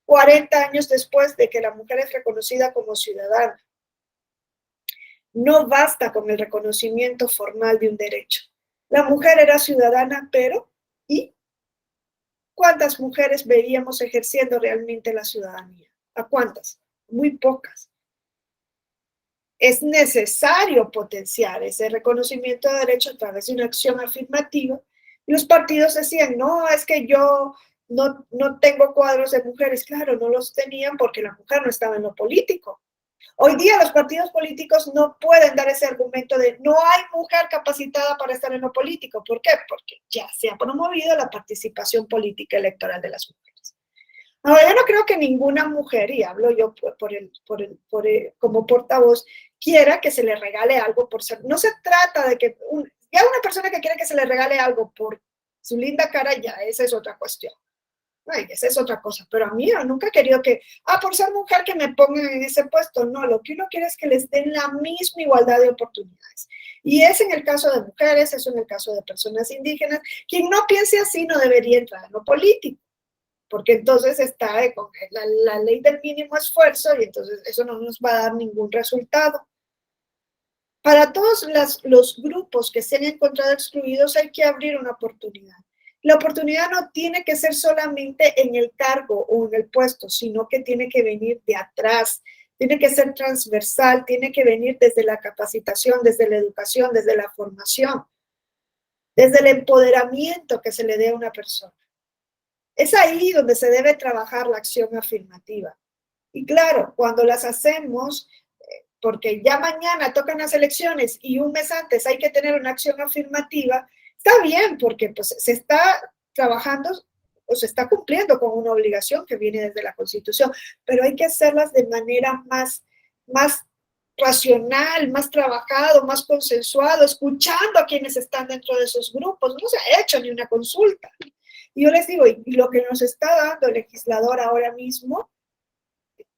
[SPEAKER 1] 40 años después de que la mujer es reconocida como ciudadana. No basta con el reconocimiento formal de un derecho. La mujer era ciudadana, pero ¿y cuántas mujeres veíamos ejerciendo realmente la ciudadanía? ¿A cuántas? Muy pocas. Es necesario potenciar ese reconocimiento de derecho a través de una acción afirmativa. Y los partidos decían, no, es que yo no tengo cuadros de mujeres. Claro, no los tenían porque la mujer no estaba en lo político. Hoy día los partidos políticos no pueden dar ese argumento de no hay mujer capacitada para estar en lo político. ¿Por qué? Porque ya se ha promovido la participación política electoral de las mujeres. Ahora, yo no creo que ninguna mujer, y hablo yo como portavoz, quiera que se le regale algo por ser. No se trata de que ya una persona que quiere que se le regale algo por su linda cara, ya esa es otra cuestión. Ay, esa es otra cosa, pero a mí yo nunca he querido que, por ser mujer que me pongan en ese puesto. No, lo que uno quiere es que les den la misma igualdad de oportunidades. Y es en el caso de mujeres, es en el caso de personas indígenas. Quien no piense así no debería entrar en lo político, porque entonces está con la ley del mínimo esfuerzo y entonces eso no nos va a dar ningún resultado. Para todos los grupos que se han encontrado excluidos hay que abrir una oportunidad. La oportunidad no tiene que ser solamente en el cargo o en el puesto, sino que tiene que venir de atrás, tiene que ser transversal, tiene que venir desde la capacitación, desde la educación, desde la formación, desde el empoderamiento que se le dé a una persona. Es ahí donde se debe trabajar la acción afirmativa. Y claro, cuando las hacemos, porque ya mañana tocan las elecciones y un mes antes hay que tener una acción afirmativa, está bien, porque pues se está trabajando o se está cumpliendo con una obligación que viene desde la Constitución, pero hay que hacerlas de manera más racional, más trabajado, más consensuado, escuchando a quienes están dentro de esos grupos. No se ha hecho ni una consulta. Y yo les digo, y lo que nos está dando el legislador ahora mismo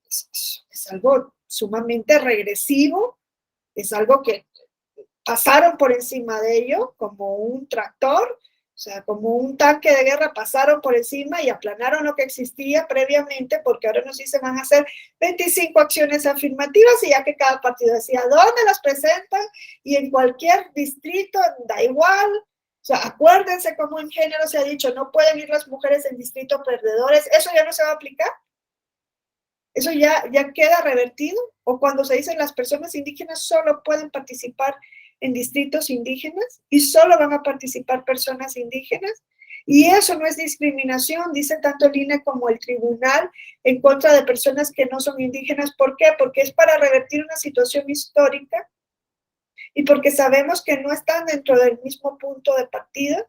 [SPEAKER 1] es algo sumamente regresivo, es algo que pasaron por encima de ello como un tractor, o sea, como un tanque de guerra, pasaron por encima y aplanaron lo que existía previamente, porque ahora nos dicen van a hacer 25 acciones afirmativas y ya que cada partido decía dónde las presentan y en cualquier distrito, da igual. O sea, acuérdense cómo en género se ha dicho, no pueden ir las mujeres en distritos perdedores, eso ya no se va a aplicar. Eso ya queda revertido. O cuando se dicen las personas indígenas solo pueden participar en distritos indígenas y solo van a participar personas indígenas. Y eso no es discriminación, dice tanto el INE como el tribunal en contra de personas que no son indígenas. ¿Por qué? Porque es para revertir una situación histórica y porque sabemos que no están dentro del mismo punto de partida.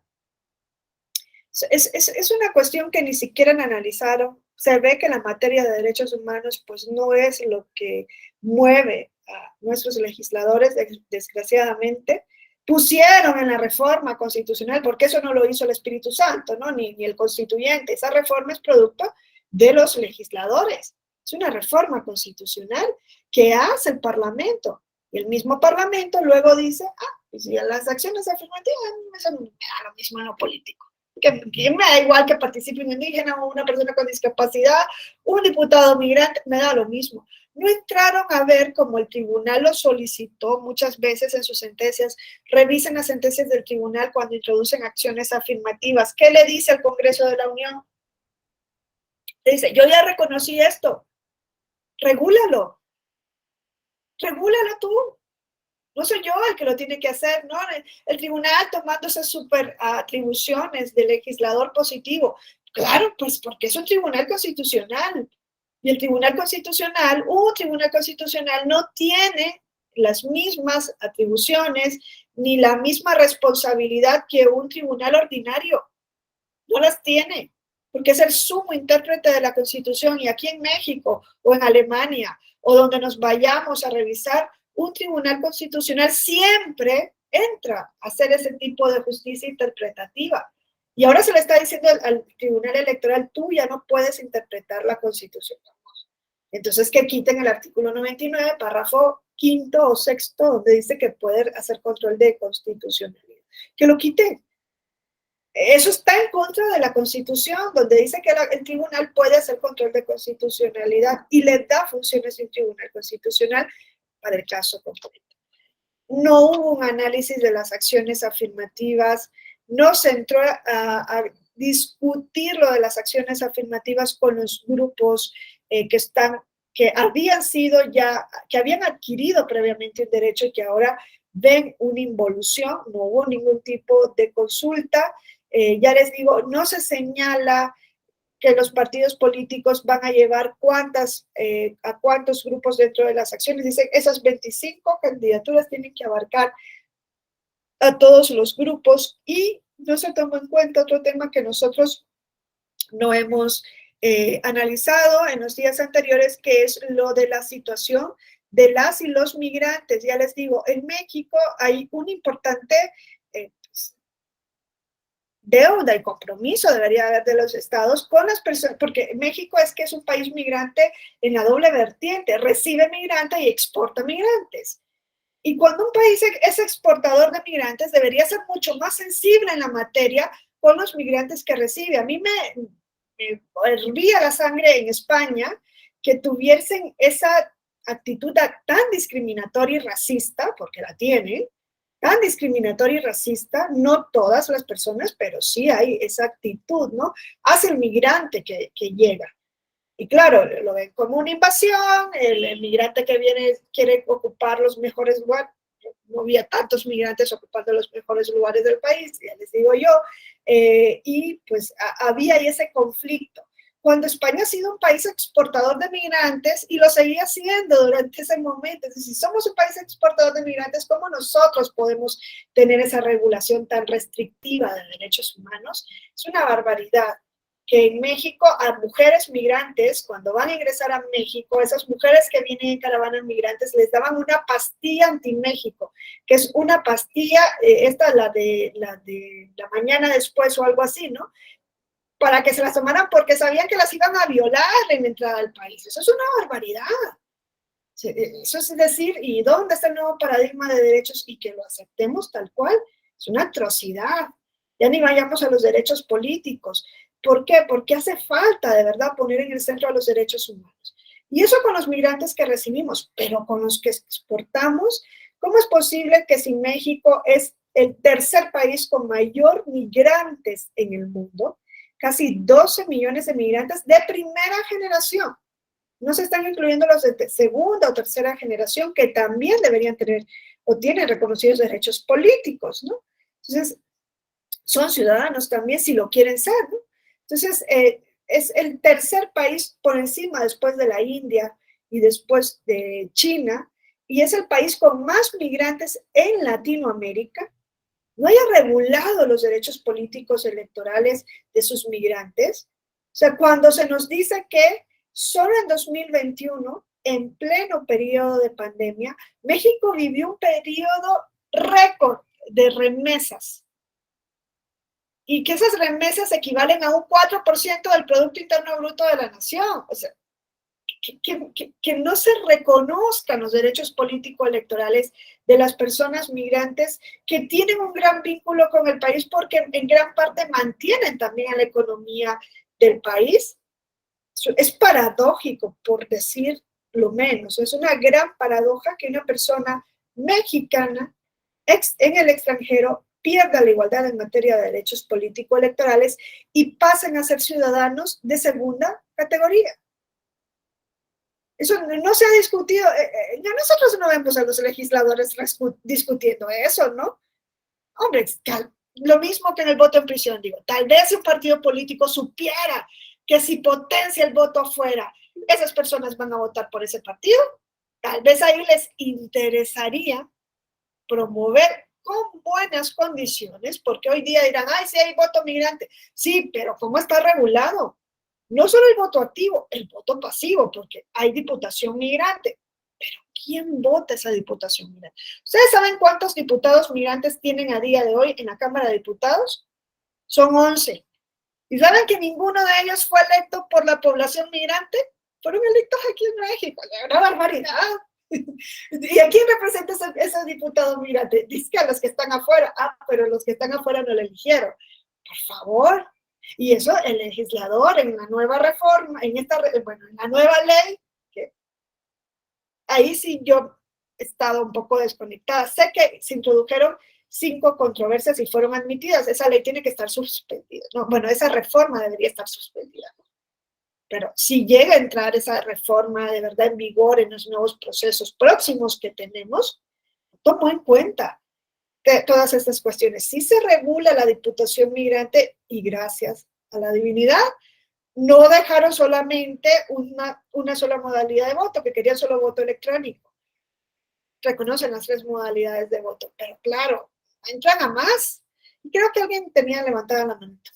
[SPEAKER 1] Es una cuestión que ni siquiera analizaron. Se ve que la materia de derechos humanos pues no es lo que mueve a nuestros legisladores, desgraciadamente. Pusieron en la reforma constitucional, porque eso no lo hizo el Espíritu Santo, ¿no? ni el constituyente. Esa reforma es producto de los legisladores. Es una reforma constitucional que hace el Parlamento. Y el mismo Parlamento luego dice, pues ya las acciones afirmativas, eso me da lo mismo en lo político. Que me da igual que participe un indígena o una persona con discapacidad, un diputado migrante, me da lo mismo. No entraron a ver, como el tribunal lo solicitó muchas veces en sus sentencias, revisen las sentencias del tribunal cuando introducen acciones afirmativas. ¿Qué le dice el Congreso de la Unión? Le dice, yo ya reconocí esto, regúlalo tú. No soy yo el que lo tiene que hacer, ¿no? El tribunal tomando esas super atribuciones de legislador positivo. Claro, pues porque es un tribunal constitucional. Y el tribunal constitucional, un tribunal constitucional no tiene las mismas atribuciones ni la misma responsabilidad que un tribunal ordinario. No las tiene, porque es el sumo intérprete de la Constitución. Y aquí en México o en Alemania o donde nos vayamos a revisar, un tribunal constitucional siempre entra a hacer ese tipo de justicia interpretativa. Y ahora se le está diciendo al tribunal electoral, tú ya no puedes interpretar la Constitución. Entonces, que quiten el artículo 99, párrafo quinto o sexto, donde dice que puede hacer control de constitucionalidad. Que lo quiten. Eso está en contra de la Constitución, donde dice que el tribunal puede hacer control de constitucionalidad y le da funciones a un tribunal constitucional para el caso concreto. No hubo un análisis de las acciones afirmativas, no se entró a discutir lo de las acciones afirmativas con los grupos que habían sido ya, que habían adquirido previamente un derecho y que ahora ven una involución. No hubo ningún tipo de consulta. Ya les digo, no se señala que los partidos políticos van a llevar a cuántos grupos dentro de las acciones. Dicen, esas 25 candidaturas tienen que abarcar a todos los grupos y no se toma en cuenta otro tema que nosotros no hemos analizado en los días anteriores, que es lo de la situación de las y los migrantes. Ya les digo, en México hay un importante deuda y compromiso debería haber de los estados con las personas, porque México es un país migrante en la doble vertiente, recibe migrantes y exporta migrantes. Y cuando un país es exportador de migrantes, debería ser mucho más sensible en la materia con los migrantes que recibe. A mí me hervía la sangre en España que tuviesen esa actitud tan discriminatoria y racista, porque la tienen, tan discriminatoria y racista, no todas las personas, pero sí hay esa actitud, ¿no? Hacia el migrante que llega. Y claro, lo ven como una invasión, el migrante que viene quiere ocupar los mejores lugares. No había tantos migrantes ocupando los mejores lugares del país, ya les digo yo, y pues había ese conflicto. Cuando España ha sido un país exportador de migrantes y lo seguía siendo durante ese momento. Es decir, si somos un país exportador de migrantes, ¿cómo nosotros podemos tener esa regulación tan restrictiva de derechos humanos? Es una barbaridad. Que en México a mujeres migrantes, cuando van a ingresar a México, esas mujeres que vienen en caravanas migrantes, les daban una pastilla anti-México, que es una pastilla, esta la de la mañana después o algo así, ¿no? Para que se las tomaran porque sabían que las iban a violar en la entrada al país. Eso es una barbaridad. Eso es decir, ¿y dónde está el nuevo paradigma de derechos? Y que lo aceptemos tal cual. Es una atrocidad. Ya ni vayamos a los derechos políticos. ¿Por qué? Porque hace falta de verdad poner en el centro a los derechos humanos. Y eso con los migrantes que recibimos, pero con los que exportamos, ¿cómo es posible que si México es el tercer país con mayor migrantes en el mundo, casi 12 millones de migrantes de primera generación? No se están incluyendo los de segunda o tercera generación que también deberían tener o tienen reconocidos derechos políticos, ¿no? Entonces, son ciudadanos también si lo quieren ser, ¿no? Entonces, es el tercer país por encima después de la India y después de China, y es el país con más migrantes en Latinoamérica. No haya regulado los derechos políticos electorales de sus migrantes. O sea, cuando se nos dice que solo en 2021, en pleno periodo de pandemia, México vivió un periodo récord de remesas y que esas remesas equivalen a un 4% del Producto Interno Bruto de la nación. O sea, que no se reconozcan los derechos político-electorales de las personas migrantes que tienen un gran vínculo con el país porque en gran parte mantienen también a la economía del país. Es paradójico, por decir lo menos. Es una gran paradoja que una persona mexicana en el extranjero pierda la igualdad en materia de derechos político-electorales y pasen a ser ciudadanos de segunda categoría. Eso no se ha discutido. Ya nosotros no vemos a los legisladores discutiendo eso, ¿no? Hombre, lo mismo que en el voto en prisión, digo, tal vez si un partido político supiera que si potencia el voto afuera, esas personas van a votar por ese partido, tal vez ahí les interesaría promover con buenas condiciones, porque hoy día dirán, ay, sí hay voto migrante. Sí, pero ¿cómo está regulado? No solo el voto activo, el voto pasivo, porque hay diputación migrante. Pero ¿quién vota esa diputación migrante? ¿Ustedes saben cuántos diputados migrantes tienen a día de hoy en la Cámara de Diputados? Son 11. ¿Y saben que ninguno de ellos fue electo por la población migrante? Fueron electos aquí en México. Es una barbaridad. ¿Y a quién representa ese diputado migrante? Dice que a los que están afuera. Ah, pero los que están afuera no lo eligieron. Por favor. Y eso el legislador en la nueva reforma, en la nueva ley, que ahí sí yo he estado un poco desconectada. Sé que se introdujeron 5 controversias y fueron admitidas. Esa ley tiene que estar suspendida. No, bueno, esa reforma debería estar suspendida. Pero si llega a entrar esa reforma de verdad en vigor en los nuevos procesos próximos que tenemos, tomo en cuenta todas estas cuestiones. Sí se regula la diputación migrante y gracias a la divinidad, No dejaron solamente una sola modalidad de voto, que querían solo voto electrónico. Reconocen las 3 modalidades de voto, pero claro, entran a más. Y creo que alguien tenía levantada la manita.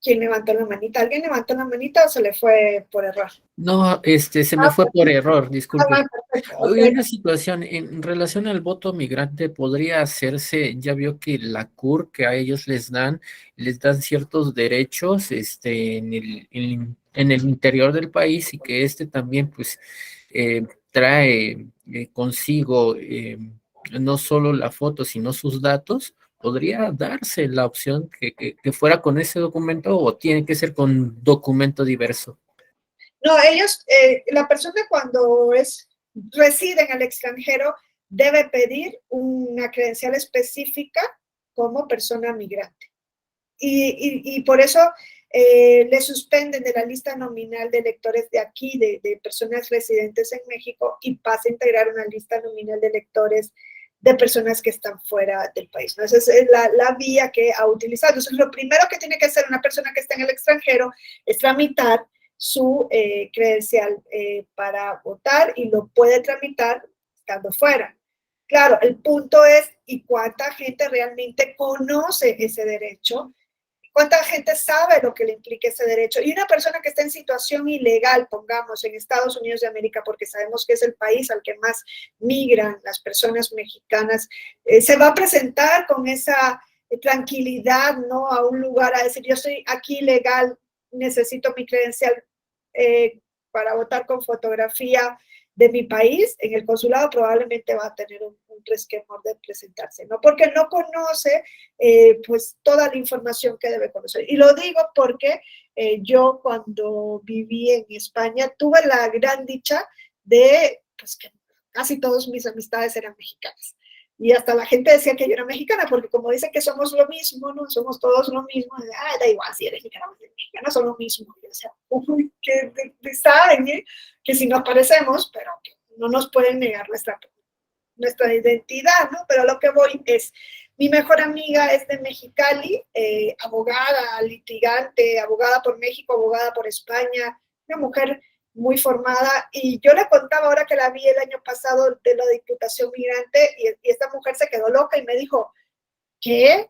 [SPEAKER 1] ¿Quién levantó la manita? ¿Alguien levantó la manita o se le fue por error?
[SPEAKER 3] No, se me fue por error, disculpe.
[SPEAKER 1] Perfecto,
[SPEAKER 3] Hay
[SPEAKER 1] okay.
[SPEAKER 3] una situación en relación al voto migrante, podría hacerse, ya vio que la CUR que a ellos les dan ciertos derechos, en el interior del país y que también, pues, trae consigo no solo la foto, sino sus datos. ¿Podría darse la opción que fuera con ese documento o tiene que ser con documento diverso?
[SPEAKER 1] No, ellos, la persona cuando reside en el extranjero debe pedir una credencial específica como persona migrante. Y por eso le suspenden de la lista nominal de electores de aquí, de personas residentes en México, y pasa a integrar una lista nominal de electores de personas que están fuera del país, ¿no? Esa es la vía que ha utilizado. Entonces, lo primero que tiene que hacer una persona que está en el extranjero es tramitar su credencial para votar, y lo puede tramitar estando fuera. Claro, el punto es, ¿y cuánta gente realmente conoce ese derecho? ¿Cuánta gente sabe lo que le implica ese derecho? Y una persona que está en situación ilegal, pongamos, en Estados Unidos de América, porque sabemos que es el país al que más migran las personas mexicanas, se va a presentar con esa tranquilidad, ¿no? A un lugar a decir, yo estoy aquí ilegal, necesito mi credencial para votar con fotografía de mi país. En el consulado probablemente va a tener un resquemor de presentarse, ¿no? Porque no conoce pues toda la información que debe conocer. Y lo digo porque yo cuando viví en España tuve la gran dicha de pues, que casi todas mis amistades eran mexicanas. Y hasta la gente decía que yo era mexicana, porque como dicen que somos lo mismo, ¿no? Somos todos lo mismo. Da igual si eres mexicana, son lo mismo. Y o sea, uy, que saben, que si nos parecemos, pero que no nos pueden negar nuestra identidad, ¿no? Pero lo que voy es, mi mejor amiga es de Mexicali, abogada, litigante, abogada por México, abogada por España, una mujer muy formada, y yo le contaba ahora que la vi el año pasado de la Diputación Migrante, y esta mujer se quedó loca y me dijo, ¿qué?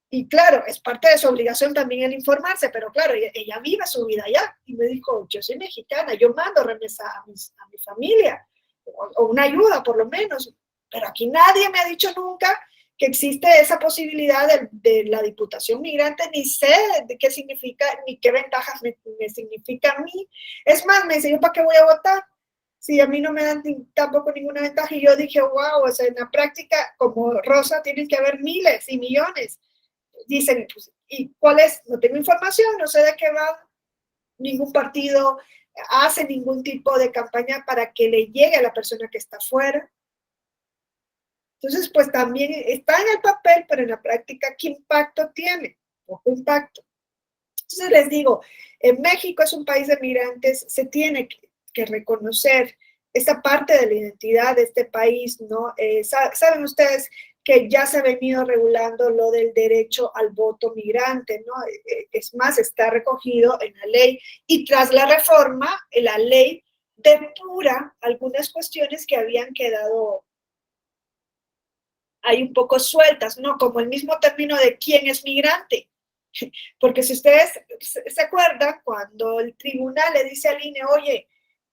[SPEAKER 1] Y claro, es parte de su obligación también el informarse, pero claro, ella vive su vida allá, y me dijo, yo soy mexicana, yo mando remesa a mi familia, o una ayuda por lo menos, pero aquí nadie me ha dicho nunca que existe esa posibilidad de la Diputación Migrante, ni sé de qué significa, ni qué ventajas me significa a mí. Es más, me dice, ¿yo para qué voy a votar? Si a mí no me dan tampoco ninguna ventaja. Y yo dije, wow, o sea, en la práctica, como Rosa, tienen que haber miles y millones. Dicen, pues, ¿y cuál es? No tengo información, no sé de qué va. Ningún partido hace ningún tipo de campaña para que le llegue a la persona que está fuera. Entonces, pues también está en el papel, pero en la práctica, ¿qué impacto tiene? Poco impacto. Entonces les digo, en México es un país de migrantes, se tiene que reconocer esta parte de la identidad de este país, ¿no? Saben ustedes que ya se ha venido regulando lo del derecho al voto migrante, ¿no? Es más, está recogido en la ley, y tras la reforma, la ley depura algunas cuestiones que habían quedado ahí un poco sueltas, ¿no? Como el mismo término de quién es migrante. Porque si ustedes se acuerdan, cuando el tribunal le dice al INE, oye,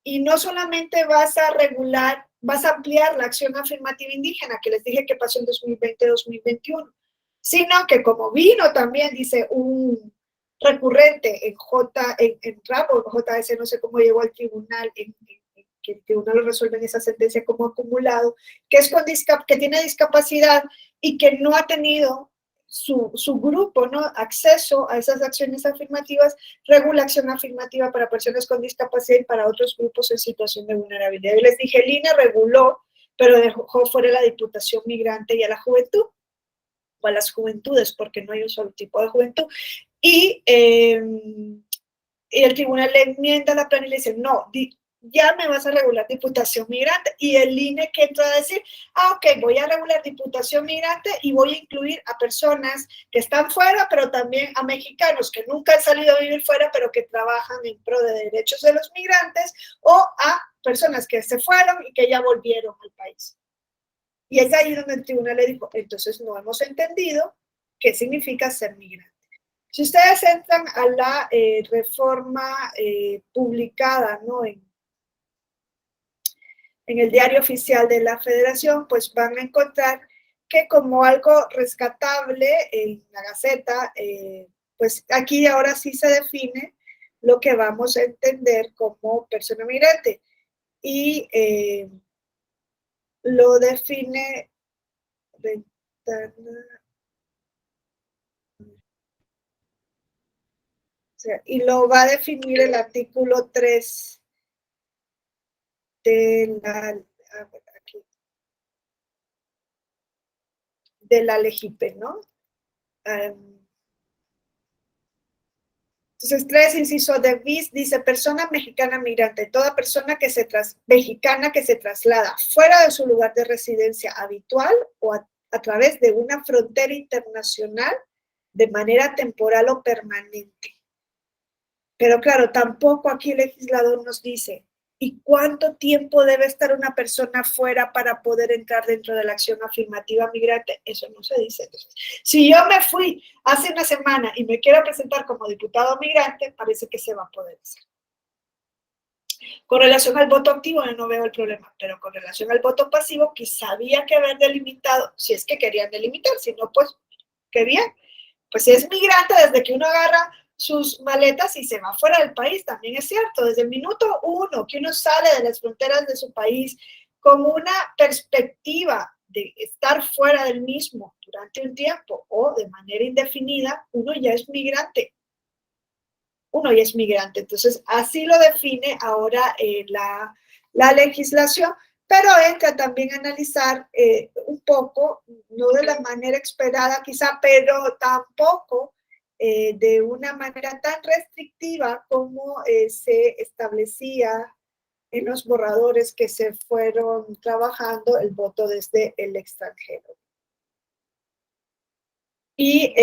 [SPEAKER 1] y no solamente vas a regular, vas a ampliar la acción afirmativa indígena, que les dije que pasó en 2020-2021, sino que como vino también, dice, un recurrente en RAP o JS, no sé cómo llegó al tribunal, que el tribunal lo resuelve en esa sentencia como acumulado, que, que tiene discapacidad y que no ha tenido su grupo, ¿no? Acceso a esas acciones afirmativas, regulación afirmativa para personas con discapacidad y para otros grupos en situación de vulnerabilidad. Y les dije, el INE reguló, pero dejó fuera la Diputación Migrante y a la juventud, o a las juventudes, porque no hay un solo tipo de juventud. Y el tribunal le enmienda la plana y le dice, no, ya me vas a regular diputación migrante. Y el INE que entra a decir, ok, voy a regular diputación migrante y voy a incluir a personas que están fuera, pero también a mexicanos que nunca han salido a vivir fuera, pero que trabajan en pro de derechos de los migrantes, o a personas que se fueron y que ya volvieron al país. Y es ahí donde el tribunal le dijo, entonces no hemos entendido qué significa ser migrante. Si ustedes entran a la reforma publicada, ¿no?, en el diario oficial de la Federación, pues van a encontrar que como algo rescatable en la Gaceta, pues aquí ahora sí se define lo que vamos a entender como persona migrante. Y lo define y lo va a definir el artículo 3 de la, de la LEGIPE, ¿no? Entonces, 3, inciso de bis, dice, persona mexicana migrante, toda persona mexicana que se traslada fuera de su lugar de residencia habitual o a través de una frontera internacional de manera temporal o permanente. Pero claro, tampoco aquí el legislador nos dice, ¿y cuánto tiempo debe estar una persona fuera para poder entrar dentro de la acción afirmativa migrante? Eso no se dice. Entonces, si yo me fui hace una semana y me quiero presentar como diputado migrante, parece que se va a poder hacer. Con relación al voto activo, yo no veo el problema, pero con relación al voto pasivo, quizá había que haber delimitado, si es que querían delimitar, si no, pues, qué bien. Pues si es migrante, desde que uno agarra sus maletas y se va fuera del país, también es cierto, desde el minuto 1 que uno sale de las fronteras de su país con una perspectiva de estar fuera del mismo durante un tiempo o de manera indefinida, uno ya es migrante. Uno ya es migrante. Entonces, así lo define ahora la legislación, pero entra también a analizar un poco, no de la manera esperada quizá, pero tampoco de una manera tan restrictiva como se establecía en los borradores que se fueron trabajando el voto desde el extranjero. Y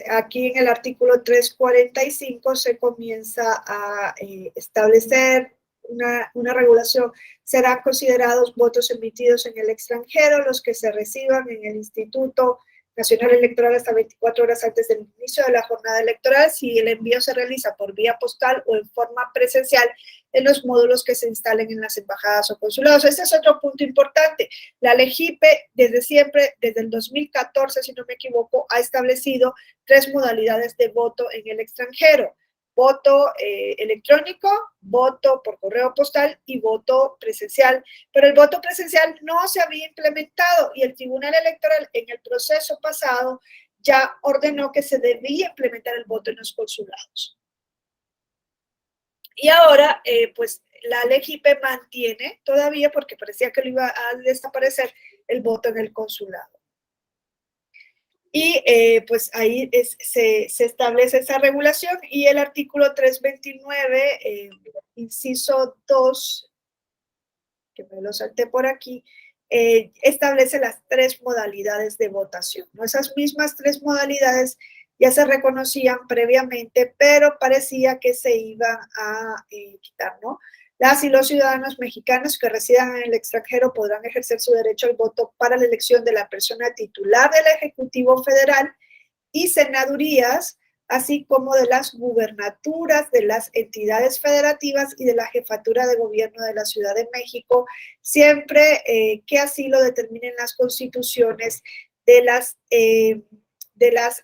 [SPEAKER 1] aquí en el artículo 345 se comienza a establecer una regulación. Serán considerados votos emitidos en el extranjero los que se reciban en el Instituto Nacional Electoral hasta 24 horas antes del inicio de la jornada electoral, si el envío se realiza por vía postal o en forma presencial en los módulos que se instalen en las embajadas o consulados. Este es otro punto importante. La LEGIPE, desde siempre, desde el 2014, si no me equivoco, ha establecido 3 modalidades de voto en el extranjero: voto electrónico, voto por correo postal y voto presencial. Pero el voto presencial no se había implementado y el Tribunal Electoral en el proceso pasado ya ordenó que se debía implementar el voto en los consulados. Y ahora, pues, la LEGIPE mantiene todavía, porque parecía que lo iba a desaparecer, el voto en el consulado. Y pues ahí se establece esa regulación y el artículo 329, inciso 2, que me lo salté por aquí, establece las 3 modalidades de votación, ¿no? Esas mismas 3 modalidades ya se reconocían previamente, pero parecía que se iban a quitar, ¿no? Las y los ciudadanos mexicanos que residan en el extranjero podrán ejercer su derecho al voto para la elección de la persona titular del Ejecutivo Federal y senadurías, así como de las gubernaturas de las entidades federativas y de la jefatura de gobierno de la Ciudad de México, siempre que así lo determinen las constituciones de las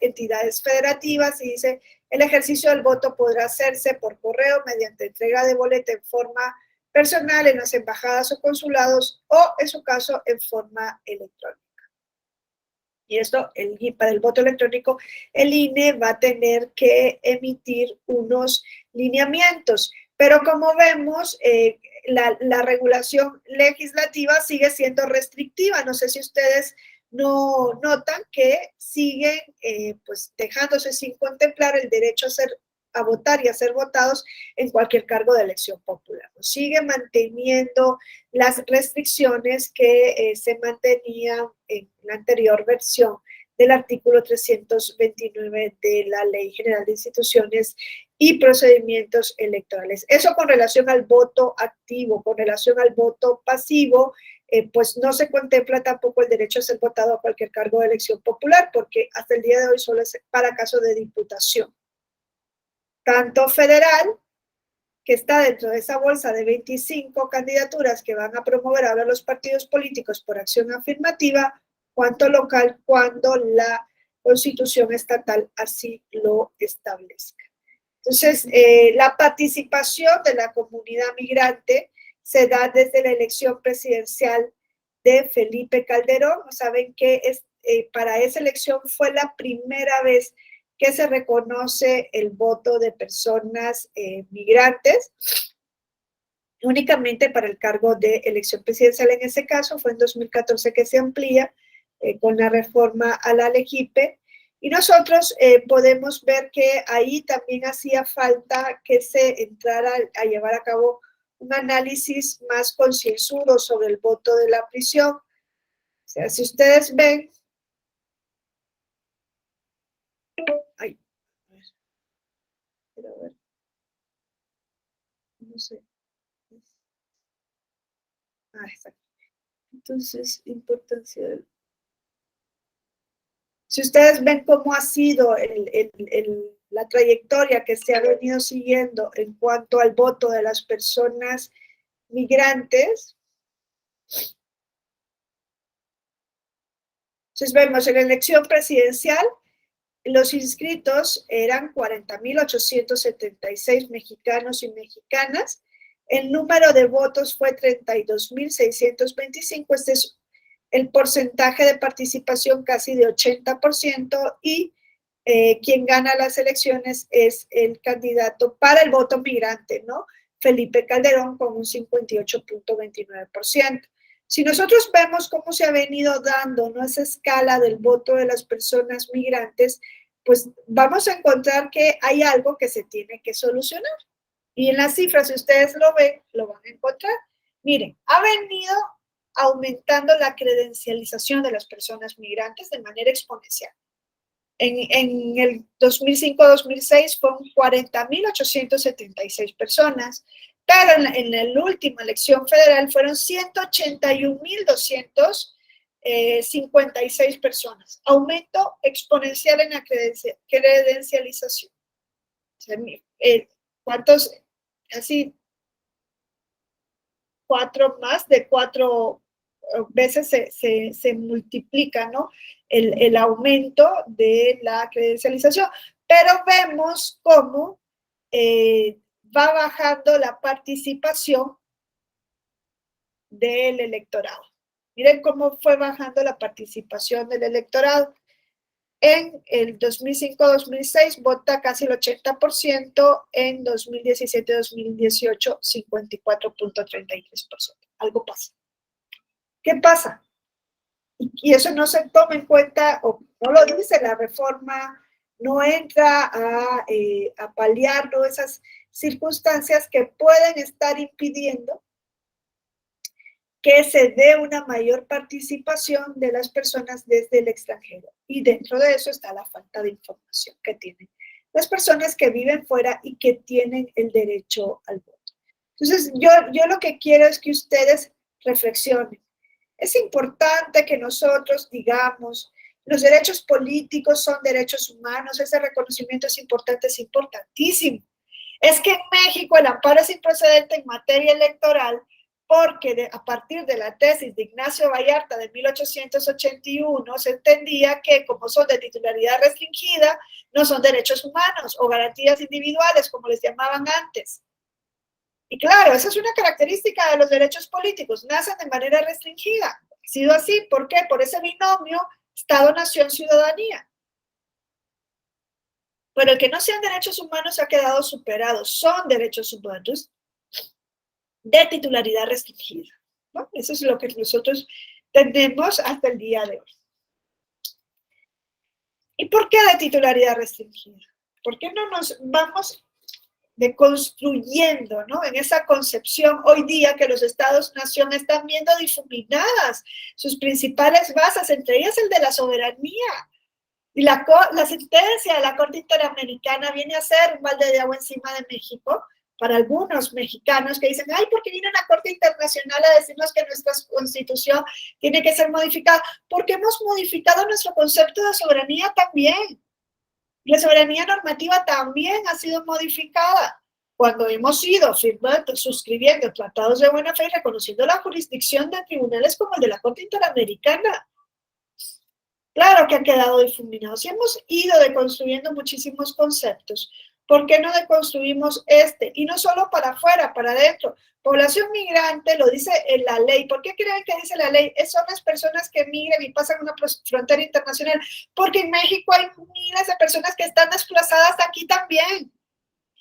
[SPEAKER 1] entidades federativas. Y dice, el ejercicio del voto podrá hacerse por correo mediante entrega de boleta en forma personal en las embajadas o consulados o, en su caso, en forma electrónica. Y esto, para el voto electrónico, el INE va a tener que emitir unos lineamientos. Pero como vemos, la regulación legislativa sigue siendo restrictiva. No sé si ustedes no notan que siguen pues dejándose sin contemplar el derecho a votar y a ser votados en cualquier cargo de elección popular. Sigue manteniendo las restricciones que se mantenían en la anterior versión del artículo 329 de la Ley General de Instituciones y Procedimientos Electorales. Eso con relación al voto activo. Con relación al voto pasivo, pues no se contempla tampoco el derecho a ser votado a cualquier cargo de elección popular, porque hasta el día de hoy solo es para caso de diputación. Tanto federal, que está dentro de esa bolsa de 25 candidaturas que van a promover ahora los partidos políticos por acción afirmativa, cuanto local, cuando la Constitución estatal así lo establezca. Entonces, la participación de la comunidad migrante se da desde la elección presidencial de Felipe Calderón. Saben que para esa elección fue la primera vez que se reconoce el voto de personas migrantes, únicamente para el cargo de elección presidencial. En ese caso fue en 2014 que se amplía con la reforma a la LEGIPE, y nosotros podemos ver que ahí también hacía falta que se entrara a llevar a cabo un análisis más concienzudo sobre el voto de la prisión. O sea, si ustedes ven, ay, a ver, no sé. Exacto. Entonces, importancia del... Si ustedes ven cómo ha sido la trayectoria que se ha venido siguiendo en cuanto al voto de las personas migrantes, entonces vemos en la elección presidencial, los inscritos eran 40.876 mexicanos y mexicanas, el número de votos fue 32.625, este es el porcentaje de participación casi de 80%, y quien gana las elecciones es el candidato para el voto migrante, ¿no? Felipe Calderón, con un 58.29%. Si nosotros vemos cómo se ha venido dando, ¿no?, esa escala del voto de las personas migrantes, pues vamos a encontrar que hay algo que se tiene que solucionar. Y en las cifras, si ustedes lo ven, lo van a encontrar. Miren, ha venido aumentando la credencialización de las personas migrantes de manera exponencial. En el 2005-2006 fueron 40.876 personas, pero en la última elección federal fueron 181.256 personas. Aumento exponencial en la credencialización. O sea, ¿cuántos? Casi más de cuatro veces se multiplica, ¿no?, el aumento de la credencialización. Pero vemos cómo va bajando la participación del electorado. Miren cómo fue bajando la participación del electorado. En el 2005-2006 vota casi el 80%, en 2017-2018 54.33%. Algo pasa. ¿Qué pasa? Y eso no se toma en cuenta, o no lo dice la reforma, no entra a paliar, ¿no?, esas circunstancias que pueden estar impidiendo que se dé una mayor participación de las personas desde el extranjero. Y dentro de eso está la falta de información que tienen las personas que viven fuera y que tienen el derecho al voto. Entonces, yo lo que quiero es que ustedes reflexionen. Es importante que nosotros digamos, los derechos políticos son derechos humanos, ese reconocimiento es importante, es importantísimo. Es que en México el amparo es improcedente en materia electoral porque a partir de la tesis de Ignacio Vallarta de 1881 se entendía que como son de titularidad restringida, no son derechos humanos o garantías individuales, como les llamaban antes. Y claro, esa es una característica de los derechos políticos, nacen de manera restringida. Ha sido así, ¿por qué? Por ese binomio Estado-Nación-Ciudadanía. Pero el que no sean derechos humanos ha quedado superado, son derechos humanos de titularidad restringida, ¿no? Eso es lo que nosotros tenemos hasta el día de hoy. ¿Y por qué de titularidad restringida? ¿Por qué no nos vamos deconstruyendo, ¿no? En esa concepción hoy día que los estados-nación están viendo difuminadas sus principales bases, entre ellas el de la soberanía. Y la sentencia de la Corte Interamericana viene a ser un balde de agua encima de México para algunos mexicanos que dicen, ay, ¿por qué viene una Corte Internacional a decirnos que nuestra Constitución tiene que ser modificada? Porque hemos modificado nuestro concepto de soberanía también. La soberanía normativa también ha sido modificada cuando hemos ido firmando, suscribiendo tratados de buena fe y reconociendo la jurisdicción de tribunales como el de la Corte Interamericana. Claro que han quedado difuminados y hemos ido deconstruyendo muchísimos conceptos. ¿Por qué no deconstruimos este? Y no solo para afuera, para adentro. Población migrante, lo dice en la ley. ¿Por qué creen que dice la ley? Son las personas que migran y pasan una frontera internacional. Porque en México hay miles de personas que están desplazadas aquí también.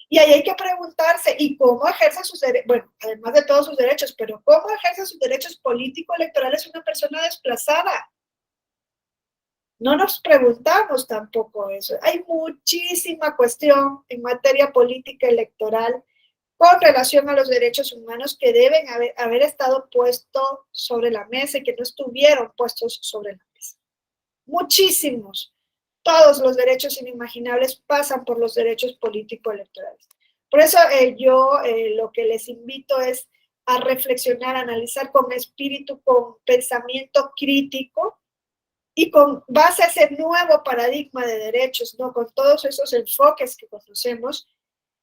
[SPEAKER 1] Y ahí hay que preguntarse, ¿y cómo ejerce sus derechos? Bueno, además de todos sus derechos, pero ¿cómo ejerce sus derechos político-electorales una persona desplazada? No nos preguntamos tampoco eso. Hay muchísima cuestión en materia política electoral con relación a los derechos humanos que deben haber estado puestos sobre la mesa y que no estuvieron puestos sobre la mesa. Muchísimos. Todos los derechos inimaginables pasan por los derechos político-electorales. Por eso yo lo que les invito es a reflexionar, a analizar con espíritu, con pensamiento crítico, y con base a ese nuevo paradigma de derechos, ¿no? Con todos esos enfoques que conocemos,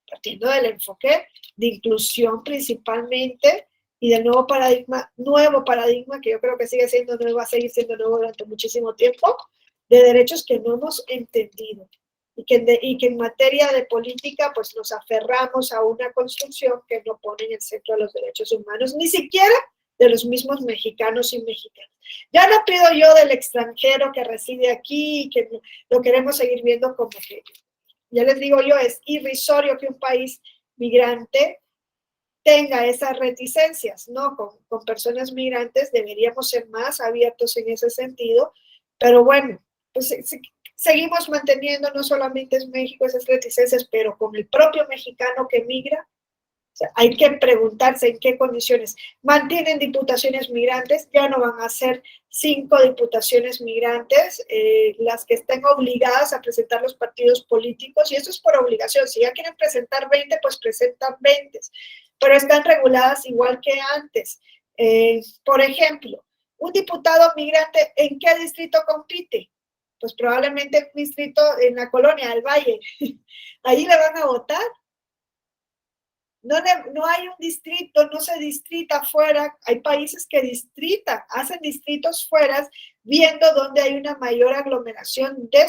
[SPEAKER 1] partiendo del enfoque de inclusión principalmente y del nuevo paradigma que yo creo que sigue siendo nuevo, va a seguir siendo nuevo durante muchísimo tiempo, de derechos que no hemos entendido y que en materia de política pues nos aferramos a una construcción que no pone en el centro de los derechos humanos, ni siquiera de los mismos mexicanos y mexicanas. Ya no pido yo del extranjero que reside aquí y que lo queremos seguir viendo como que, ya les digo yo, es irrisorio que un país migrante tenga esas reticencias, ¿no? Con personas migrantes deberíamos ser más abiertos en ese sentido, pero bueno, pues seguimos manteniendo no solamente en México esas reticencias, pero con el propio mexicano que migra. O sea, hay que preguntarse en qué condiciones. Mantienen diputaciones migrantes, ya no van a ser 5 diputaciones migrantes, las que estén obligadas a presentar los partidos políticos, y eso es por obligación. Si ya quieren presentar 20, pues presentan 20, pero están reguladas igual que antes. Por ejemplo, un diputado migrante, ¿en qué distrito compite? Pues probablemente en un distrito en la colonia del Valle. Ahí le van a votar. No hay un distrito, no se distrita fuera. Hay países que hacen distritos fuera, viendo dónde hay una mayor aglomeración de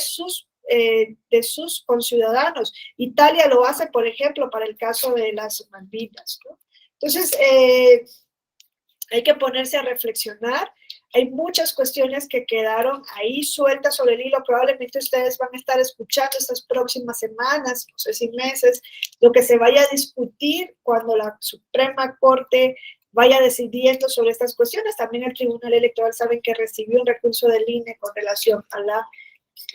[SPEAKER 1] sus conciudadanos. Italia lo hace, por ejemplo, para el caso de las Malvinas, ¿no? Entonces, hay que ponerse a reflexionar. Hay muchas cuestiones que quedaron ahí sueltas sobre el hilo. Probablemente ustedes van a estar escuchando estas próximas semanas, no sé si meses, lo que se vaya a discutir cuando la Suprema Corte vaya decidiendo sobre estas cuestiones. También el Tribunal Electoral saben que recibió un recurso del INE con relación a la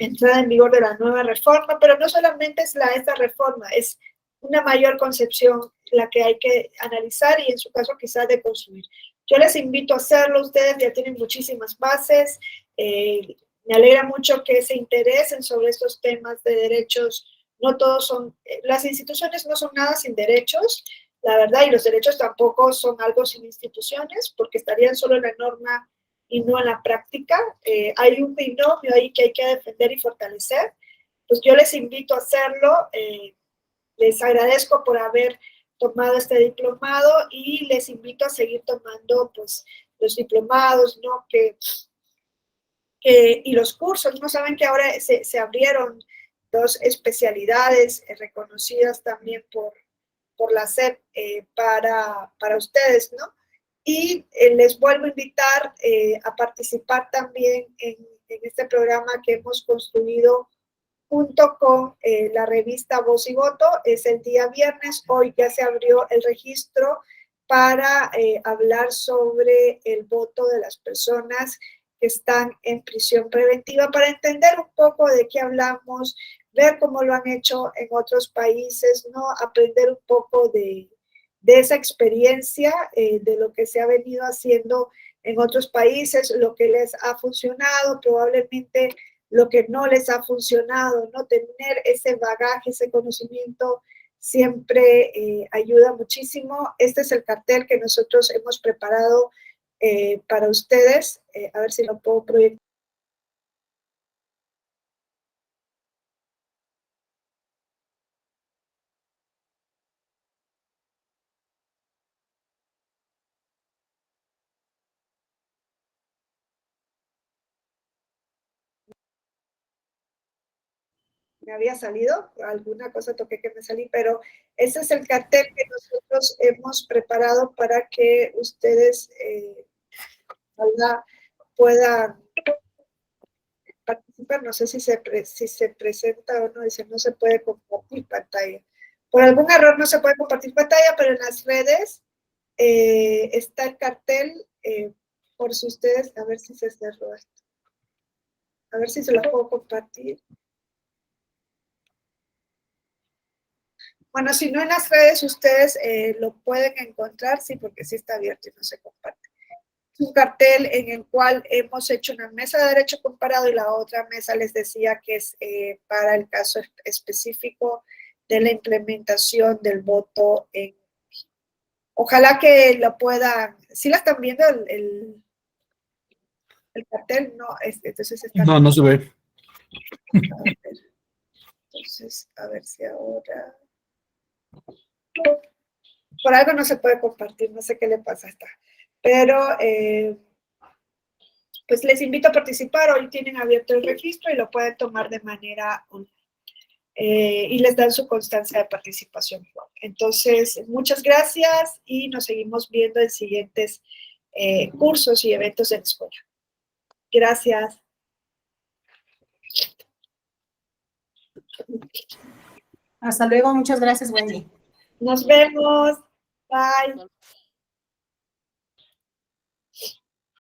[SPEAKER 1] entrada en vigor de la nueva reforma, pero no solamente es esta reforma, es una mayor concepción la que hay que analizar y en su caso quizás de construir. Yo les invito a hacerlo, ustedes ya tienen muchísimas bases, me alegra mucho que se interesen sobre estos temas de derechos. No todos son, las instituciones no son nada sin derechos, la verdad, y los derechos tampoco son algo sin instituciones, porque estarían solo en la norma y no en la práctica. Hay un binomio ahí que hay que defender y fortalecer. Pues yo les invito a hacerlo, les agradezco por haber tomado este diplomado y les invito a seguir tomando pues los diplomados, ¿no? Y los cursos, ¿no? Saben que ahora se abrieron 2 especialidades reconocidas también por la SEP para ustedes, ¿no? Y les vuelvo a invitar a participar también en este programa que hemos construido junto con la revista Voz y Voto. Es el día viernes. Hoy ya se abrió el registro para hablar sobre el voto de las personas que están en prisión preventiva para entender un poco de qué hablamos, ver cómo lo han hecho en otros países, ¿no? Aprender un poco de esa experiencia, de lo que se ha venido haciendo en otros países, lo que les ha funcionado, probablemente lo que no les ha funcionado, ¿no? Tener ese bagaje, ese conocimiento siempre ayuda muchísimo. Este es el cartel que nosotros hemos preparado para ustedes. A ver si lo puedo proyectar. Me había salido, alguna cosa toqué que me salí, pero ese es el cartel que nosotros hemos preparado para que ustedes puedan participar. No sé si se presenta o no, dice no se puede compartir pantalla. Por algún error no se puede compartir pantalla, pero en las redes está el cartel, por si ustedes, a ver si se cerró esto. A ver si se lo puedo compartir. Bueno, si no en las redes, ustedes lo pueden encontrar, sí, porque sí está abierto y no se comparte. Es un cartel en el cual hemos hecho una mesa de derecho comparado y la otra mesa les decía que es para el caso específico de la implementación del voto en... Ojalá que lo puedan... ¿Sí la están viendo el cartel? No, entonces está...
[SPEAKER 4] No, no se ve.
[SPEAKER 1] Entonces, a ver si ahora... Por algo no se puede compartir, no sé qué le pasa a esta. Pero, pues les invito a participar. Hoy tienen abierto el registro y lo pueden tomar de manera online. Y les dan su constancia de participación. Entonces, muchas gracias y nos seguimos viendo en siguientes cursos y eventos en la escuela. Gracias.
[SPEAKER 5] Hasta luego, muchas gracias, Wendy.
[SPEAKER 1] Nos vemos. Bye.